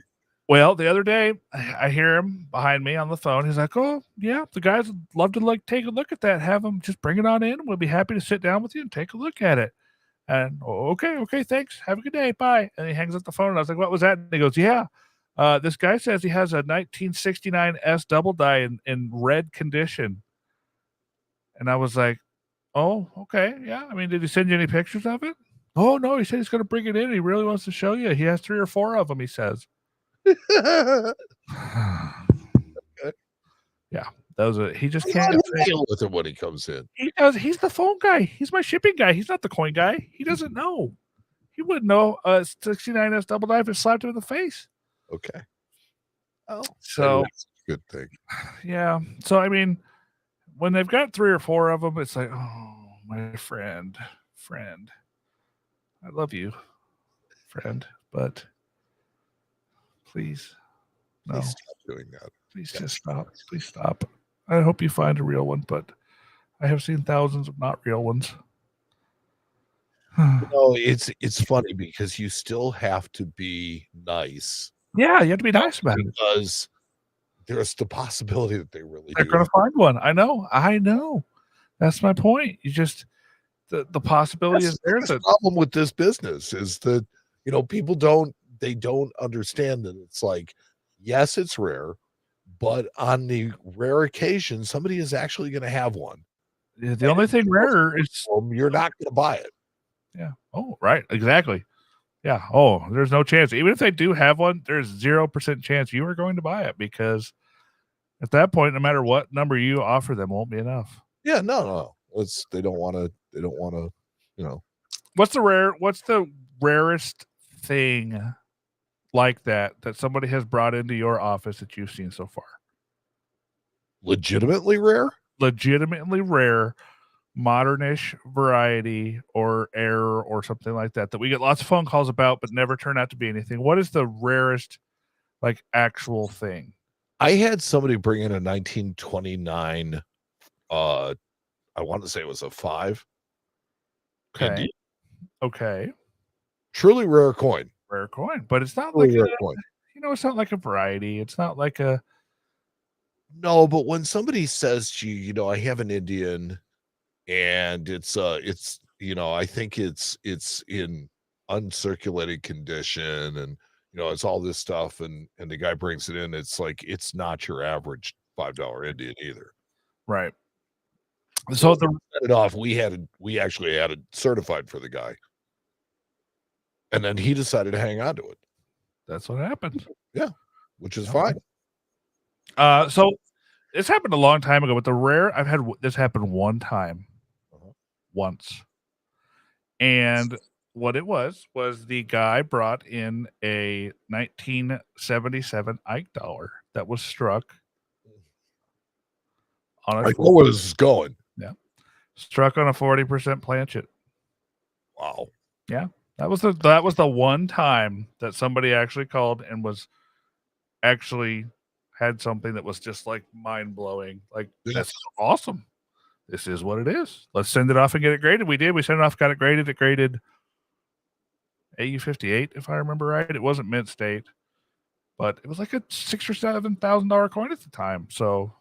Well, the other day, I hear him behind me on the phone. He's like, "Oh, yeah, the guys would love to take a look at that. Have them just bring it on in. We'll be happy to sit down with you and take a look at it." And okay, thanks. Have a good day. Bye. And he hangs up the phone. And I was like, "What was that?" And he goes, "Yeah, this guy says he has a 1969 S double die in red condition." And I was like, "Oh, okay, yeah. I mean, did he send you any pictures of it?" "Oh no, he said he's going to bring it in. He really wants to show you. He has 3 or 4 of them." He says. Yeah, those are. He just can't deal with it when he comes in. He does. He's the phone guy. He's my shipping guy. He's not the coin guy. He doesn't know. He wouldn't know 69S double die if it slapped him in the face. Okay. Oh, so good thing. Yeah. So I mean, when they've got 3 or 4 of them, it's like, oh, my friend, I love you, friend, but please, no. Please stop doing that. Please just stop. Please stop. I hope you find a real one, but I have seen thousands of not real ones. It's funny because you still have to be nice. Yeah, you have to be nice about it. Because there's the possibility that they're going to find one. I know. That's my point. You just the possibility is there. The problem with this business is that people don't understand that it's like, yes, it's rare, but on the rare occasion, somebody is actually going to have one. Yeah, the only thing rarer is you're not going to buy it. Yeah. Oh, right. Exactly. Yeah. Oh, there's no chance. Even if they do have one, there's 0% chance you are going to buy it because at that point, no matter what number you offer them, won't be enough. Yeah. No. They don't want to. What's the rarest thing like that somebody has brought into your office that you've seen so far? Legitimately rare? Legitimately rare, modernish variety or error or something like that we get lots of phone calls about but never turn out to be anything. What is the rarest, like, actual thing? I had somebody bring in a 1929, I want to say it was a 5 Okay. Indian. Okay. Truly rare coin. Rare coin, but it's not like Truly a, rare coin. it's not like a variety. It's not like a No, but when somebody says to you, I have an Indian and it's I think it's in uncirculated condition and it's all this stuff and the guy brings it in, it's like it's not your average $5 Indian either. right. So So the set it off, we actually had it certified for the guy. And then he decided to hang on to it. that's what happened. Yeah, which is Yeah. fine. So this happened a long time ago, but the rare I've had this happen one time. Once. And what it was the guy brought in a 1977 Ike dollar that was struck on I a know where this is going. struck on a 40% planchet. Wow. Yeah. That was the one time that somebody actually called and was actually had something that was just like mind blowing. Like, Yes. that's awesome. This is what it is. Let's send it off and get it graded. We did. We sent it off, got it graded. It graded AU58, if I remember right. It wasn't mint state, but it was like a $6,000 or $7,000 coin at the time. So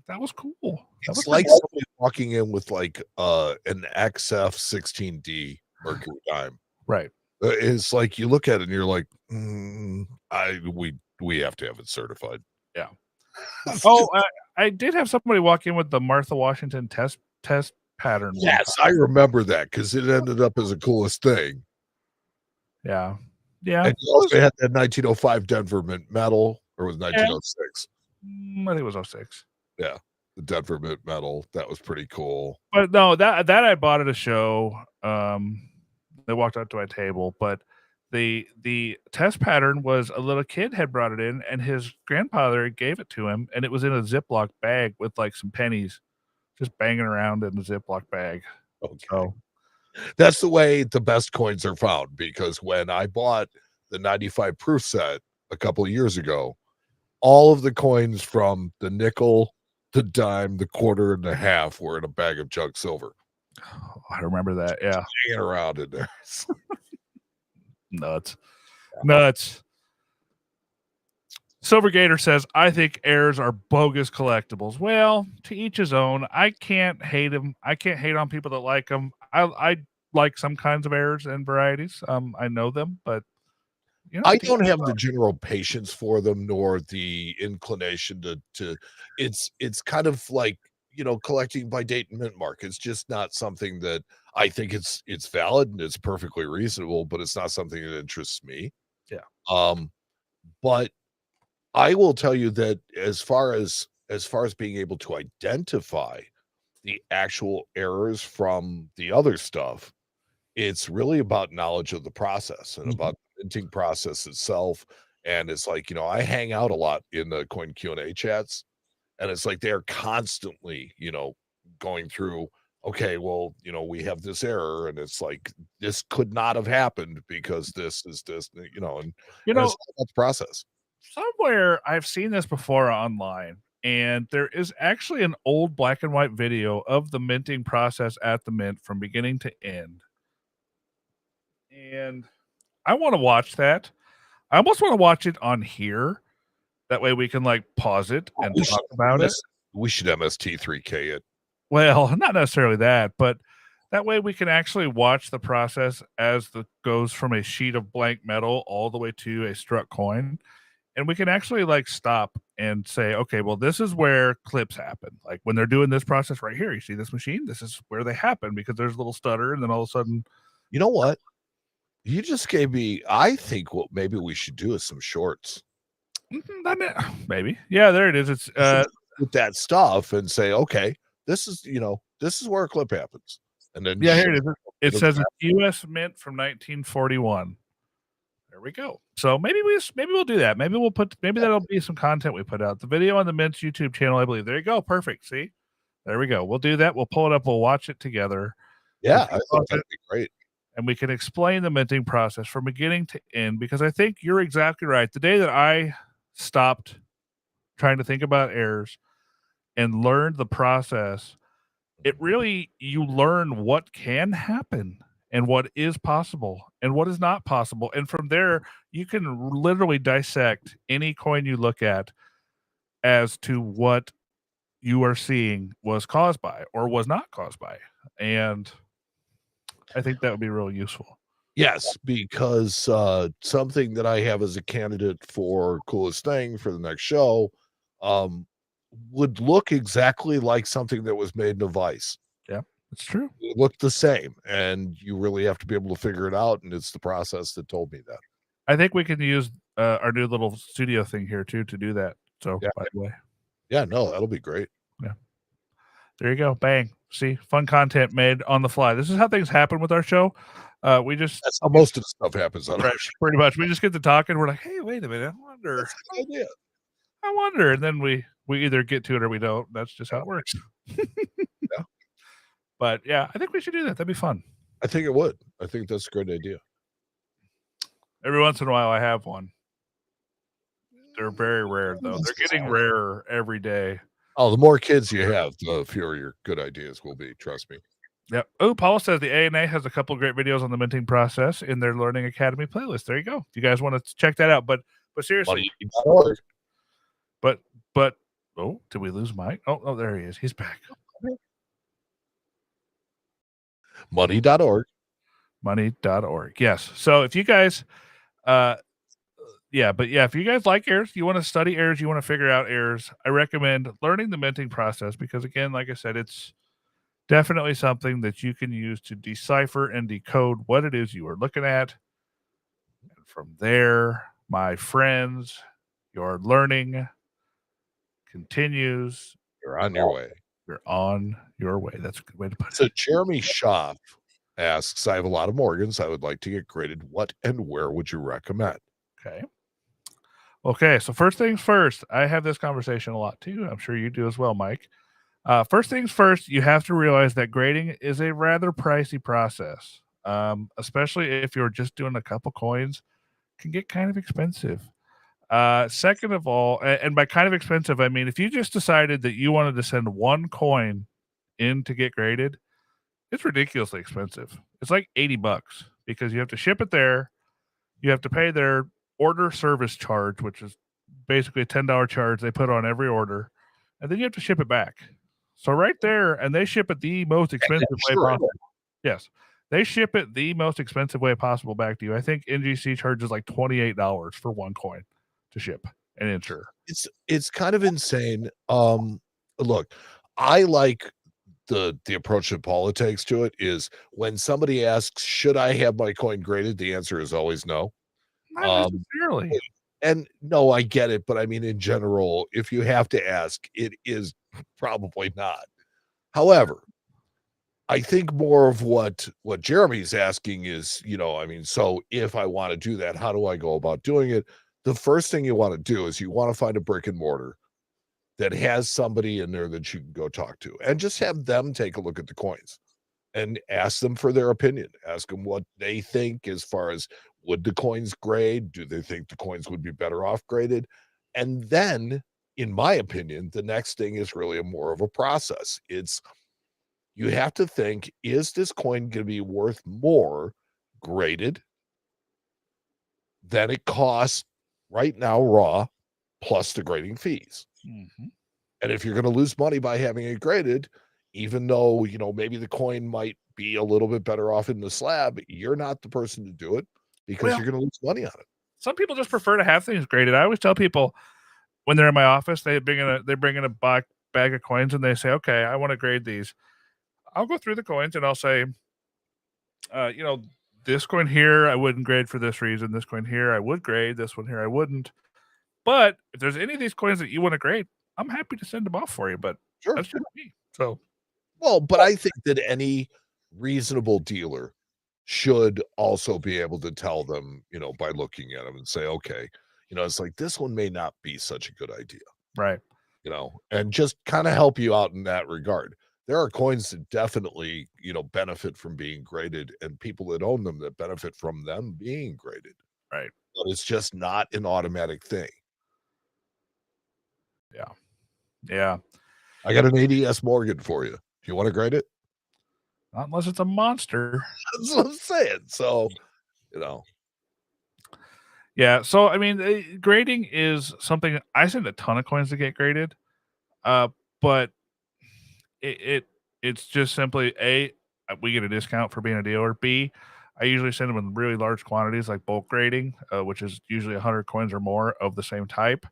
that was cool. That It's was like cool. somebody walking in with like an XF16D Mercury dime. Right. It's like you look at it and you're like, we have to have it certified. Yeah. Oh, I did have somebody walk in with the Martha Washington test pattern. Yes, I remember that because it ended up as the coolest thing. Yeah. Yeah. And you also had that 1905 Denver Mint Metal, or was it 1906? I think it was 06. Yeah, the Denver Mint Metal. That was pretty cool. But no, that I bought at a show. They walked out to my table, but the test pattern was a little kid had brought it in, and his grandfather gave it to him, and it was in a Ziploc bag with like some pennies, just banging around in the Ziploc bag. Okay. So that's the way the best coins are found, because when I bought the 95 proof set a couple of years ago, all of the coins from the nickel, the dime, the quarter, and the half were in a bag of jug silver. Oh, I remember that. Yeah. Hanging around in there. Nuts. Nuts. Silver Gator says, I think heirs are bogus collectibles. Well, to each his own. I can't hate them. I can't hate on people that like them. I like some kinds of heirs and varieties. I know them, but I don't have the general patience for them, nor the inclination to it's kind of like, collecting by date and mint mark. It's just not something that I think it's valid and it's perfectly reasonable, but it's not something that interests me. Yeah. But I will tell you that as far as being able to identify the actual errors from the other stuff, it's really about knowledge of the process and about the minting process itself. And it's like, I hang out a lot in the coin Q&A chats, and it's like they're constantly, going through, okay, well, we have this error, and it's like this could not have happened because this is this, and it's all about the process. Somewhere I've seen this before online, and there is actually an old black and white video of the minting process at the mint from beginning to end. And I want to watch that. I almost want to watch it on here. That way we can like pause it and talk about it. We should MST3K it. Well, not necessarily that, but that way we can actually watch the process as the goes from a sheet of blank metal all the way to a struck coin. And we can actually like stop and say, okay, well, this is where clips happen. Like when they're doing this process right here, you see this machine, this is where they happen because there's a little stutter, and then all of a sudden, you know what? You just gave me, I think what maybe we should do is some shorts. Maybe. Yeah, there it is. It's with that stuff and say, okay, this is where a clip happens. And then here it is. It says it's US Mint from 1941. There we go. So maybe we'll do that. Maybe that'll be some content we put out. The video on the Mint's YouTube channel, I believe. There you go. Perfect. See? There we go. We'll do that. We'll pull it up. We'll watch it together. Yeah, I think that'd be great. And we can explain the minting process from beginning to end, because I think you're exactly right. The day that I stopped trying to think about errors and learned the process, it really, you learn what can happen and what is possible and what is not possible. And from there, you can literally dissect any coin you look at as to what you are seeing was caused by or was not caused by. And I think that would be really useful. Yes, because something that I have as a candidate for coolest thing for the next show would look exactly like something that was made in a vice. Yeah, it's true. It looked the same, and you really have to be able to figure it out. And it's the process that told me that. I think we can use our new little studio thing here too to do that. So, yeah. By the way, yeah, no, that'll be great. Yeah, there you go. Bang. See, fun content made on the fly. This is how things happen with our show. That's how most of the stuff happens on our show. Pretty much. We just get to talking. We're like, hey, wait a minute. I wonder. And then we either get to it or we don't. That's just how it works. Yeah. But yeah, I think we should do that. That'd be fun. I think it would. I think that's a great idea. Every once in a while I have one. They're very rare though. They're getting rarer every day. Oh, the more kids you have, the fewer your good ideas will be. Trust me. Yep. Oh, Paul says the ANA has a couple of great videos on the minting process in their Learning Academy playlist. There you go. If you guys want to check that out. But seriously. But oh, did we lose Mike? Oh, there he is. He's back. Money.org. Money.org. Yes. So if you guys if you guys like errors, you want to study errors, you want to figure out errors, I recommend learning the minting process, because again, like I said, it's definitely something that you can use to decipher and decode what it is you are looking at. And from there, my friends, your learning continues. You're on your way. You're on your way. That's a good way to put it. So Jeremy Schaff asks, I have a lot of Morgans. I would like to get graded. What and where would you recommend? Okay. So first things first, I have this conversation a lot too. I'm sure you do as well, Mike. First things first, you have to realize that grading is a rather pricey process, especially if you're just doing a couple coins. It can get kind of expensive. Second of all, and by kind of expensive, I mean if you just decided that you wanted to send one coin in to get graded, it's ridiculously expensive. It's like $80 because you have to ship it there. You have to pay their order service charge, which is basically a $10 charge they put on every order, and then you have to ship it back. So right there, and they ship it the most expensive way possible. Yes, they ship it the most expensive way possible back to you. I think NGC charges like $28 for one coin to ship and insure. It's kind of insane. Look, I like the approach that Paula takes to it is when somebody asks, should I have my coin graded? The answer is always no. Not necessarily. And no, I get it, but I mean, in general, if you have to ask, it is probably not. However, I think more of what Jeremy's asking is, I mean, so if I want to do that, how do I go about doing it? The first thing you want to do is you want to find a brick and mortar that has somebody in there that you can go talk to and just have them take a look at the coins and ask them for their opinion. Ask them what they think as far as, would the coins grade? Do they think the coins would be better off graded? And then, in my opinion, the next thing is really more of a process. It's, you have to think, is this coin going to be worth more graded than it costs right now raw, plus the grading fees? Mm-hmm. And if you're going to lose money by having it graded, even though, maybe the coin might be a little bit better off in the slab, you're not the person to do it because you're going to lose money on it. Some people just prefer to have things graded. I always tell people when they're in my office, they bring in a bag of coins and they say, okay, I want to grade these. I'll go through the coins and I'll say, this coin here, I wouldn't grade for this reason. This coin here, I would grade. This one here, I wouldn't. But if there's any of these coins that you want to grade, I'm happy to send them off for you. But sure, that's just me. So, well, but I think that any reasonable dealer should also be able to tell them, by looking at them and say, okay, it's like this one may not be such a good idea, Right. and just kind of help you out in that regard. There are coins that definitely, benefit from being graded and people that own them that benefit from them being graded. Right. But it's just not an automatic thing. Yeah. Yeah. I got an ADS Morgan for you. Do you want to grade it? Not unless it's a monster. That's what I'm saying. So, you know, Yeah. So, I mean, grading is something I send a ton of coins to get graded. But it's just simply we get a discount for being a dealer. B, I usually send them in really large quantities, like bulk grading, which is usually 100 coins or more of the same type.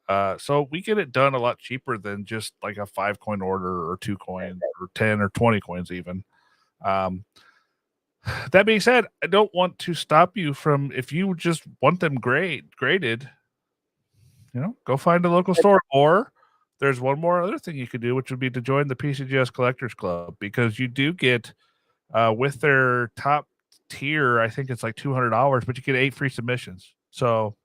So we get it done a lot cheaper than just like a 5 coin order or 2 coins or 10 or 20 coins even. Um, that being said, I don't want to stop you from if you just want them graded, go find a local store. Or there's one more other thing you could do, which would be to join the PCGS Collectors Club, because you do get with their top tier, I think it's like $200, but you get 8 free submissions. So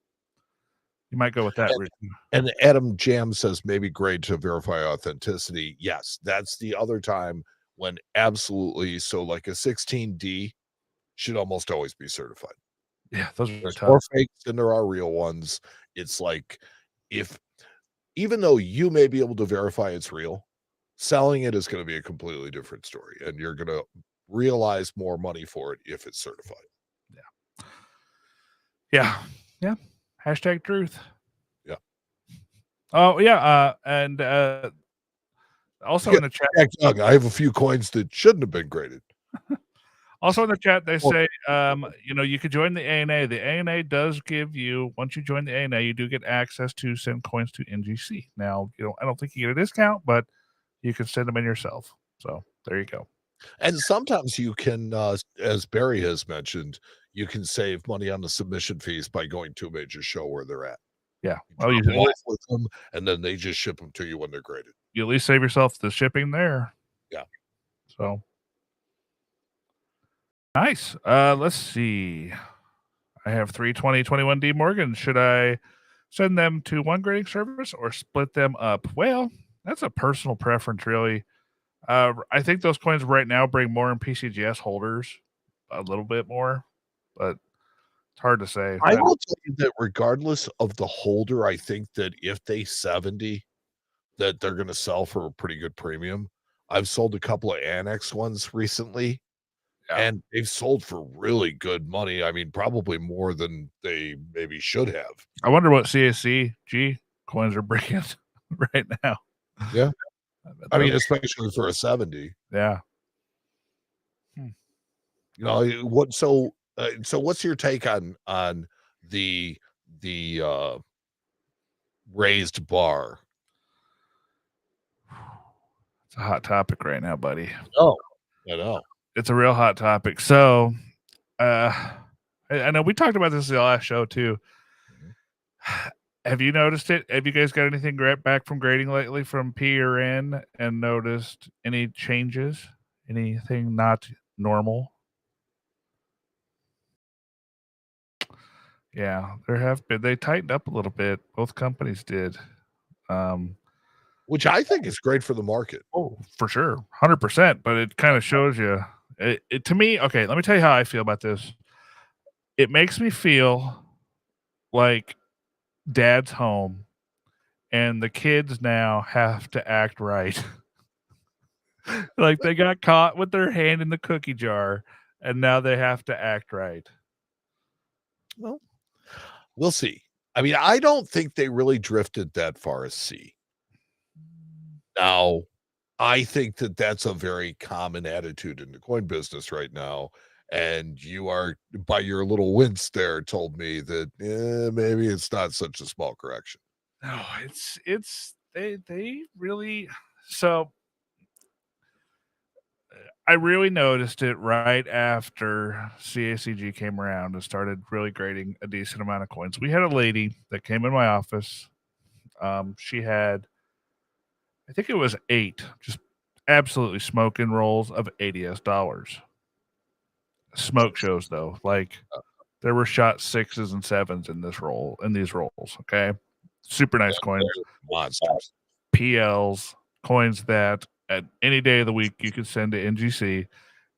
you might go with that route. And Adam Jam says maybe grade to verify authenticity. Yes, that's the other time when absolutely. So like a 16D should almost always be certified. Yeah, those are There's tough. more fakes than there are real ones. It's like even though you may be able to verify it's real, selling it is going to be a completely different story, and you're going to realize more money for it if it's certified. Yeah. Yeah. Hashtag truth. Yeah. Oh, yeah. And also in the chat, Young, I have a few coins that shouldn't have been graded. Also in the chat, they say, you could join the ANA. The ANA does give you, once you join the ANA, you do get access to send coins to NGC. Now, I don't think you get a discount, but you can send them in yourself. So there you go. And sometimes you can, as Barry has mentioned, you can save money on the submission fees by going to a major show where they're at. Yeah. Well, you off with them, and then they just ship them to you when they're graded. You at least save yourself the shipping there. Yeah. So nice. Let's see. I have 32021D Morgan. Should I send them to one grading service or split them up? Well, that's a personal preference, really. I think those coins right now bring more in PCGS holders, a little bit more, but it's hard to say. I will tell you that regardless of the holder, I think that if they 70, that they're going to sell for a pretty good premium. I've sold a couple of Annex ones recently, and they've sold for really good money. I mean, probably more than they maybe should have. I wonder what CACG coins are bringing right now. Yeah. I mean, especially for a 70. Yeah. So what's your take on the raised bar? It's a hot topic right now, buddy. Oh, I know. It's a real hot topic. So, I know we talked about this in the last show too. Have you noticed it? Have you guys got anything back from grading lately from P or N and noticed any changes? Anything not normal? Yeah, there have been. They tightened up a little bit. Both companies did. Which I think is great for the market. Oh, for sure. 100%. But it kind of shows you it to me. Okay, let me tell you how I feel about this. It makes me feel like dad's home and the kids now have to act right. Like they got caught with their hand in the cookie jar and now they have to act right. Well, we'll see. I mean, I don't think they really drifted that far as C. Now, I think that that's a very common attitude in the coin business right now. And you are, by your little wince there, told me that maybe it's not such a small correction. No, they really. So I really noticed it right after CACG came around and started really grading a decent amount of coins. We had a lady that came in my office. She had, I think it was 8, just absolutely smoking rolls of ADS dollars. smoke shows though. Like there were shot 6s and 7s in these rolls. Okay, super nice coins, monsters. PLs, coins that at any day of the week you can send to NGC,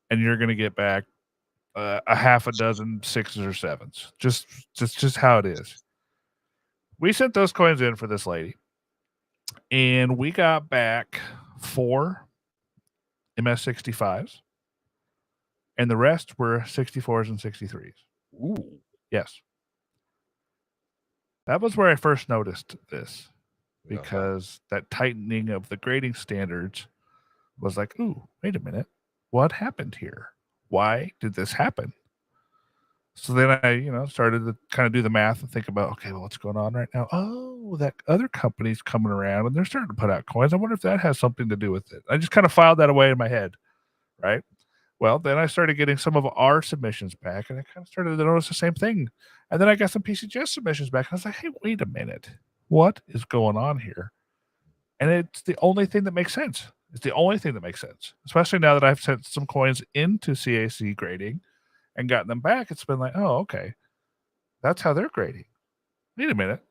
and you're going to get back a half a dozen 6s or 7s. Just how it is. We sent those coins in for this lady, and we got back 4 MS65s, and the rest were 64s and 63s. Ooh. Yes. That was where I first noticed this, because that tightening of the grading standards was like, ooh, wait a minute. What happened here? Why did this happen? So then I, started to kind of do the math and think about, okay, well, what's going on right now? Oh, that other company's coming around and they're starting to put out coins. I wonder if that has something to do with it. I just kind of filed that away in my head, right? Well, then I started getting some of our submissions back, and I kind of started to notice the same thing. And then I got some PCGS submissions back, and I was like, hey, wait a minute. What is going on here? And it's the only thing that makes sense. It's the only thing that makes sense, especially now that I've sent some coins into CAC grading and gotten them back. It's been like, oh, okay. That's how they're grading. Wait a minute.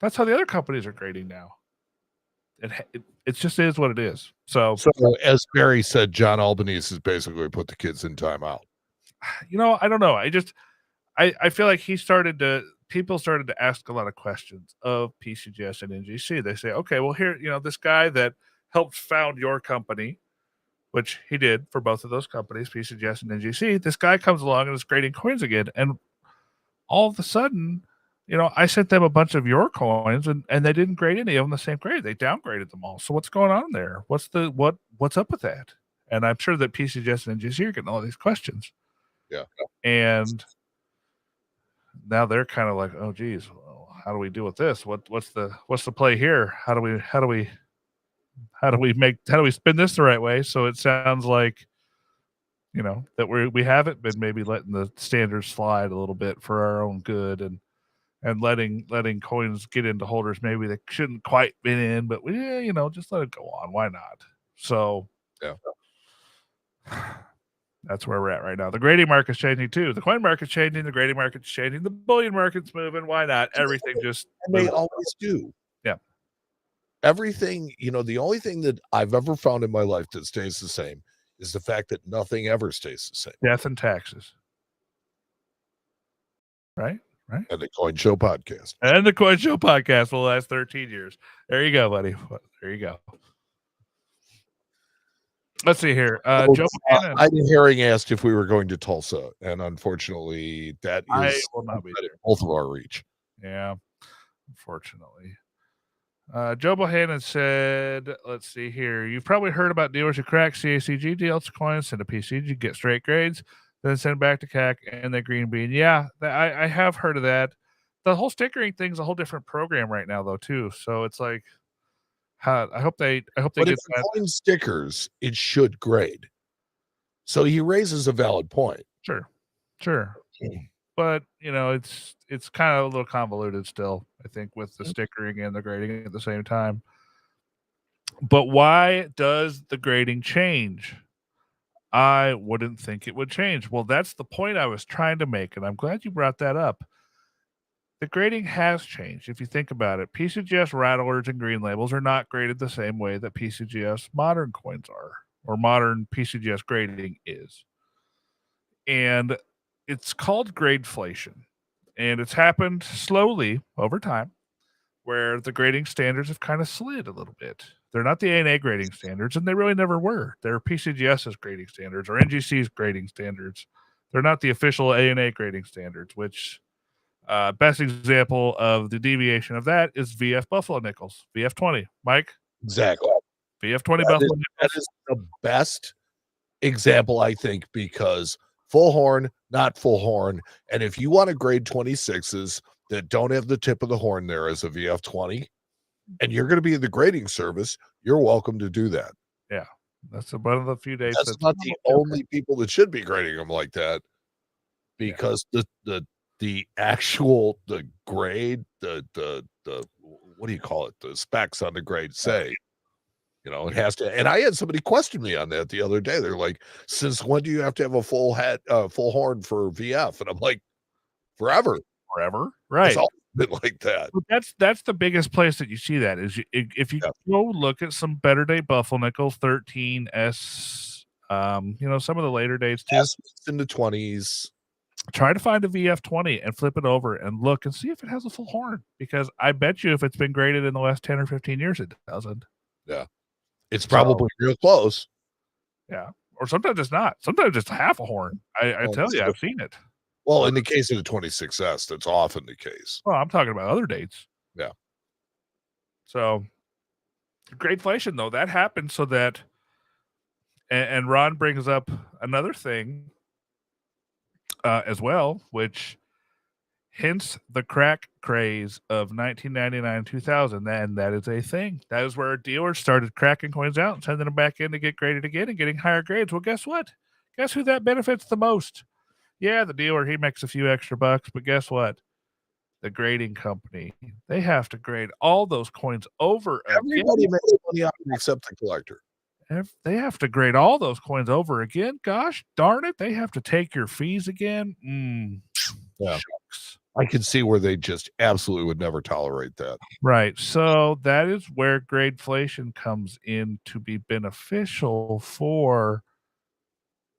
That's how the other companies are grading now. It just is what it is. So as Barry said, John Albanese has basically put the kids in timeout. I don't know. I feel like people started to ask a lot of questions of PCGS and NGC. They say, okay, well here, this guy that helped found your company, which he did for both of those companies, PCGS and NGC, this guy comes along and is grading coins again. And all of a sudden, I sent them a bunch of your coins and they didn't grade any of them the same grade. They downgraded them all. So what's going on there? What's up with that? And I'm sure that PCGS and NGC are getting all these questions. Yeah. And now they're kind of like, oh geez, well, how do we deal with this? What's the play here? How do we spin this the right way? So it sounds like, that we haven't been maybe letting the standards slide a little bit for our own good, and letting coins get into holders maybe they shouldn't quite been in, but just let it go on. Why not? So yeah. That's where we're at right now. The grading market's changing too. The coin market's changing. The grading market's changing. The bullion market's moving. Why not? Everything just they always do. Yeah. Everything, the only thing that I've ever found in my life that stays the same is the fact that nothing ever stays the same. Death and taxes. Right? And the Coin Show podcast. And the Coin Show podcast for the last 13 years. There you go, buddy. There you go. Let's see here. Joe Buchanan. Ida Herring asked if we were going to Tulsa, and unfortunately, that is will not be there. Both of our reach. Yeah, unfortunately. Joe Bohannon said, let's see here. You've probably heard about dealers who crack CACG deals coins, send a PCG, get straight grades, then send back to CAC and the green bean. Yeah, I have heard of that. The whole stickering thing's a whole different program right now, though, too. So it's like, I hope they but get if that. Coin stickers, it should grade. So he raises a valid point. Sure. But it's kind of a little convoluted still, I think, with the stickering and the grading at the same time. But why does the grading change? I wouldn't think it would change. Well, that's the point I was trying to make, and I'm glad you brought that up. The grading has changed. If you think about it, PCGS rattlers and green labels are not graded the same way that PCGS modern coins are, or modern PCGS grading is. And it's called gradeflation. And it's happened slowly over time, where the grading standards have kind of slid a little bit. They're not the ANA grading standards, and they really never were. They're PCGS's grading standards or NGC's grading standards. They're not the official ANA grading standards, which best example of the deviation of that is VF Buffalo Nickels, VF20. Mike? Exactly. VF20 Buffalo Nickels. That is the best example, I think, because full horn, not full horn. And if you want to grade 26s that don't have the tip of the horn there as a VF20, and you're going to be in the grading service, you're welcome to do that. Yeah. That's one of the few days. That's not the only people that should be grading them like that, because the actual grade, the what do you call it? The specs on the grade say, You know, it has to. And I had somebody question me on that the other day. They're like, "Since when do you have to have a full full horn for VF?" And I'm like, "Forever. Forever, It's right? always been like that." But that's the biggest place that you see that is if you Yeah. go look at some better day Buffalo Nickel 13S, some of the later dates too. Yes, it's in the 20s. Try to find a VF20 and flip it over and look and see if it has a full horn, because I bet you if it's been graded in the last 10 or 15 years, it doesn't. Yeah. It's So, probably real close. yeah. Or sometimes it's not. Sometimes it's half a horn. I tell you, I've seen it. Well, in the case of the 26S, that's often the case. Well, I'm talking about other dates. Yeah. So, greatflation, though, that happened so that, and Ron brings up another thing as well, which hints the crack craze of 1999, 2000. And that is a thing. That is where dealers started cracking coins out and sending them back in to get graded again and getting higher grades. Well, guess what? Guess who that benefits the most? Yeah, the dealer, he makes a few extra bucks, but guess what? The grading company, they have to grade all those coins over Everybody again. makes money out of it except the collector. They have to grade all those coins over again. Gosh darn it, they have to take your fees again. Yeah. Shucks. I can see where they just absolutely would never tolerate that. Right. So that is where gradeflation comes in to be beneficial for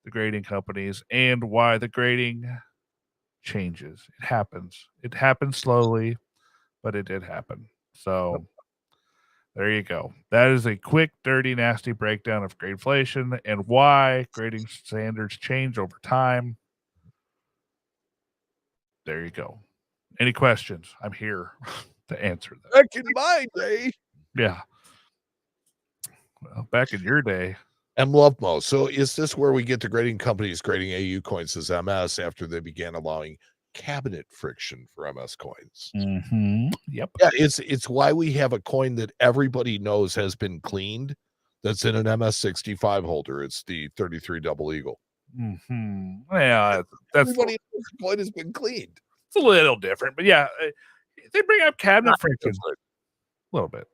the grading companies, and why the grading changes. It happens. It happens slowly, but it did happen. So there you go. That is a quick, dirty, nasty breakdown of gradeflation and why grading standards change over time. There you go. Any questions? I'm here to answer them. Back in my day. Yeah. Well, back in your day. M. Lovemo. So is this where we get the grading companies grading AU coins as MS after they began allowing cabinet friction for MS coins? Mm-hmm. Yep. Yeah, it's why we have a coin that everybody knows has been cleaned that's in an MS65 holder. It's the 33 Double Eagle. Mm-hmm. Yeah, that's Everybody knows the coin has been cleaned. it's a little different, but yeah, they bring up cabinet friction a little bit.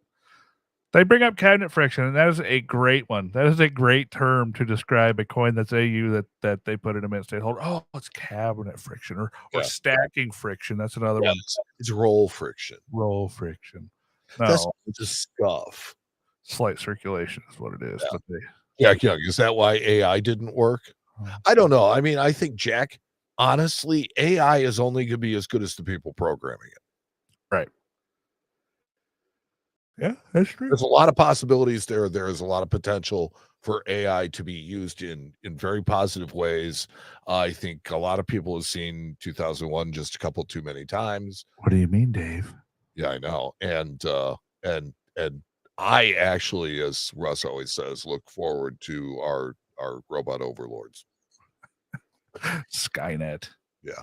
They bring up cabinet friction, and that is a great one. That is a great term to describe a coin that's AU that they put in a mint state holder. Oh, it's cabinet friction or stacking friction. That's another one. It's roll friction. Roll friction. That's No, just scuff. slight circulation is what it is. Yeah. But Yeah. Is that why AI didn't work? I don't know. I mean, I think, Jack, honestly, AI is only going to be as good as the people programming it. Right. Yeah, that's true. There's a lot of possibilities there. There is a lot of potential for AI to be used in very positive ways. I think a lot of people have seen 2001 just a couple too many times. What do you mean, Dave? Yeah, I know. And I actually, as Russ always says, look forward to our robot overlords. Skynet. Yeah.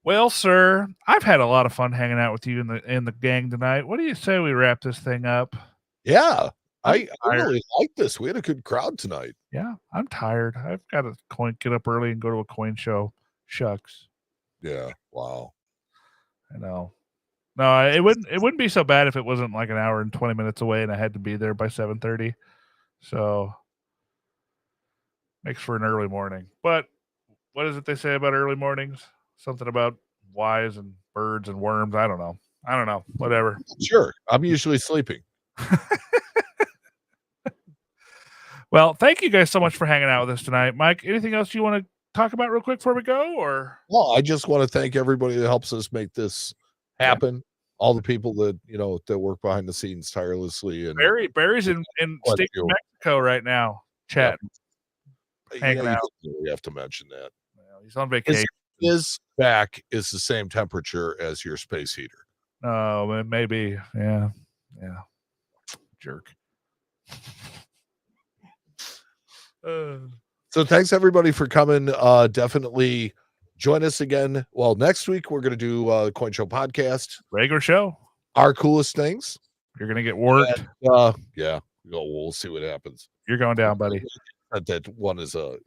Well, sir, I've had a lot of fun hanging out with you in the gang tonight. What do you say we wrap this thing up? Yeah, I really like this. We had a good crowd tonight. Yeah, I'm tired. I've got to get up early and go to a coin show. Shucks. Yeah. Wow. I know. No, it wouldn't be so bad if it wasn't like an hour and 20 minutes away and I had to be there by 7:30. So makes for an early morning. But what is it they say about early mornings? Something about wise and birds and worms. I don't know. Whatever. Sure. I'm usually sleeping. Well, thank you guys so much for hanging out with us tonight. Mike, anything else you want to talk about real quick before we go? Or well, I just want to thank everybody that helps us make this happen. Yeah. All the people that that work behind the scenes tirelessly. And Barry's in state of Mexico right now, chatting. Yeah. Hanging out. We have to mention that. Well, he's on vacation. His back is the same temperature as your space heater. Oh, maybe. Yeah. Jerk. So thanks everybody for coming. Definitely join us again. Well, next week we're going to do the Coin Show podcast, regular show. Our coolest things. You're going to get worked. And, yeah, we'll see what happens. You're going down, buddy. That one is a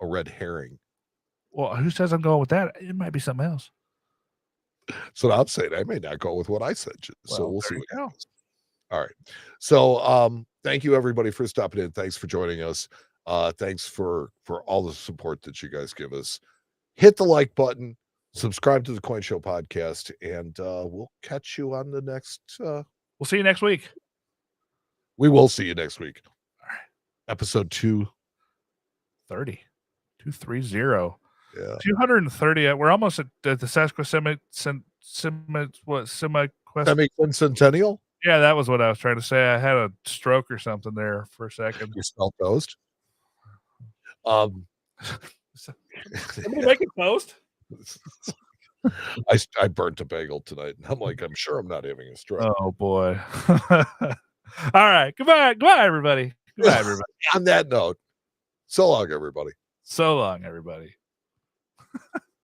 red herring. Well, who says I'm going with that? It might be something else. So I'm saying I may not go with what I said. So we'll see what happens. All right. So thank you everybody for stopping in. Thanks for joining us. Thanks for all the support that you guys give us. Hit the like button, subscribe to the Coin Show podcast, and we'll catch you on the next We'll see you next week. we will see you next week. All right. Episode 230. 230. Yeah. 230. We're almost at the Semi-centennial? Yeah, that was what I was trying to say. I had a stroke or something there for a second. You smell toast? Somebody make a toast? I burnt a bagel tonight, and I'm like, I'm sure I'm not having a stroke. Oh boy. All right. Goodbye, everybody. Goodbye, everybody. On that note, so long, everybody. So long, everybody.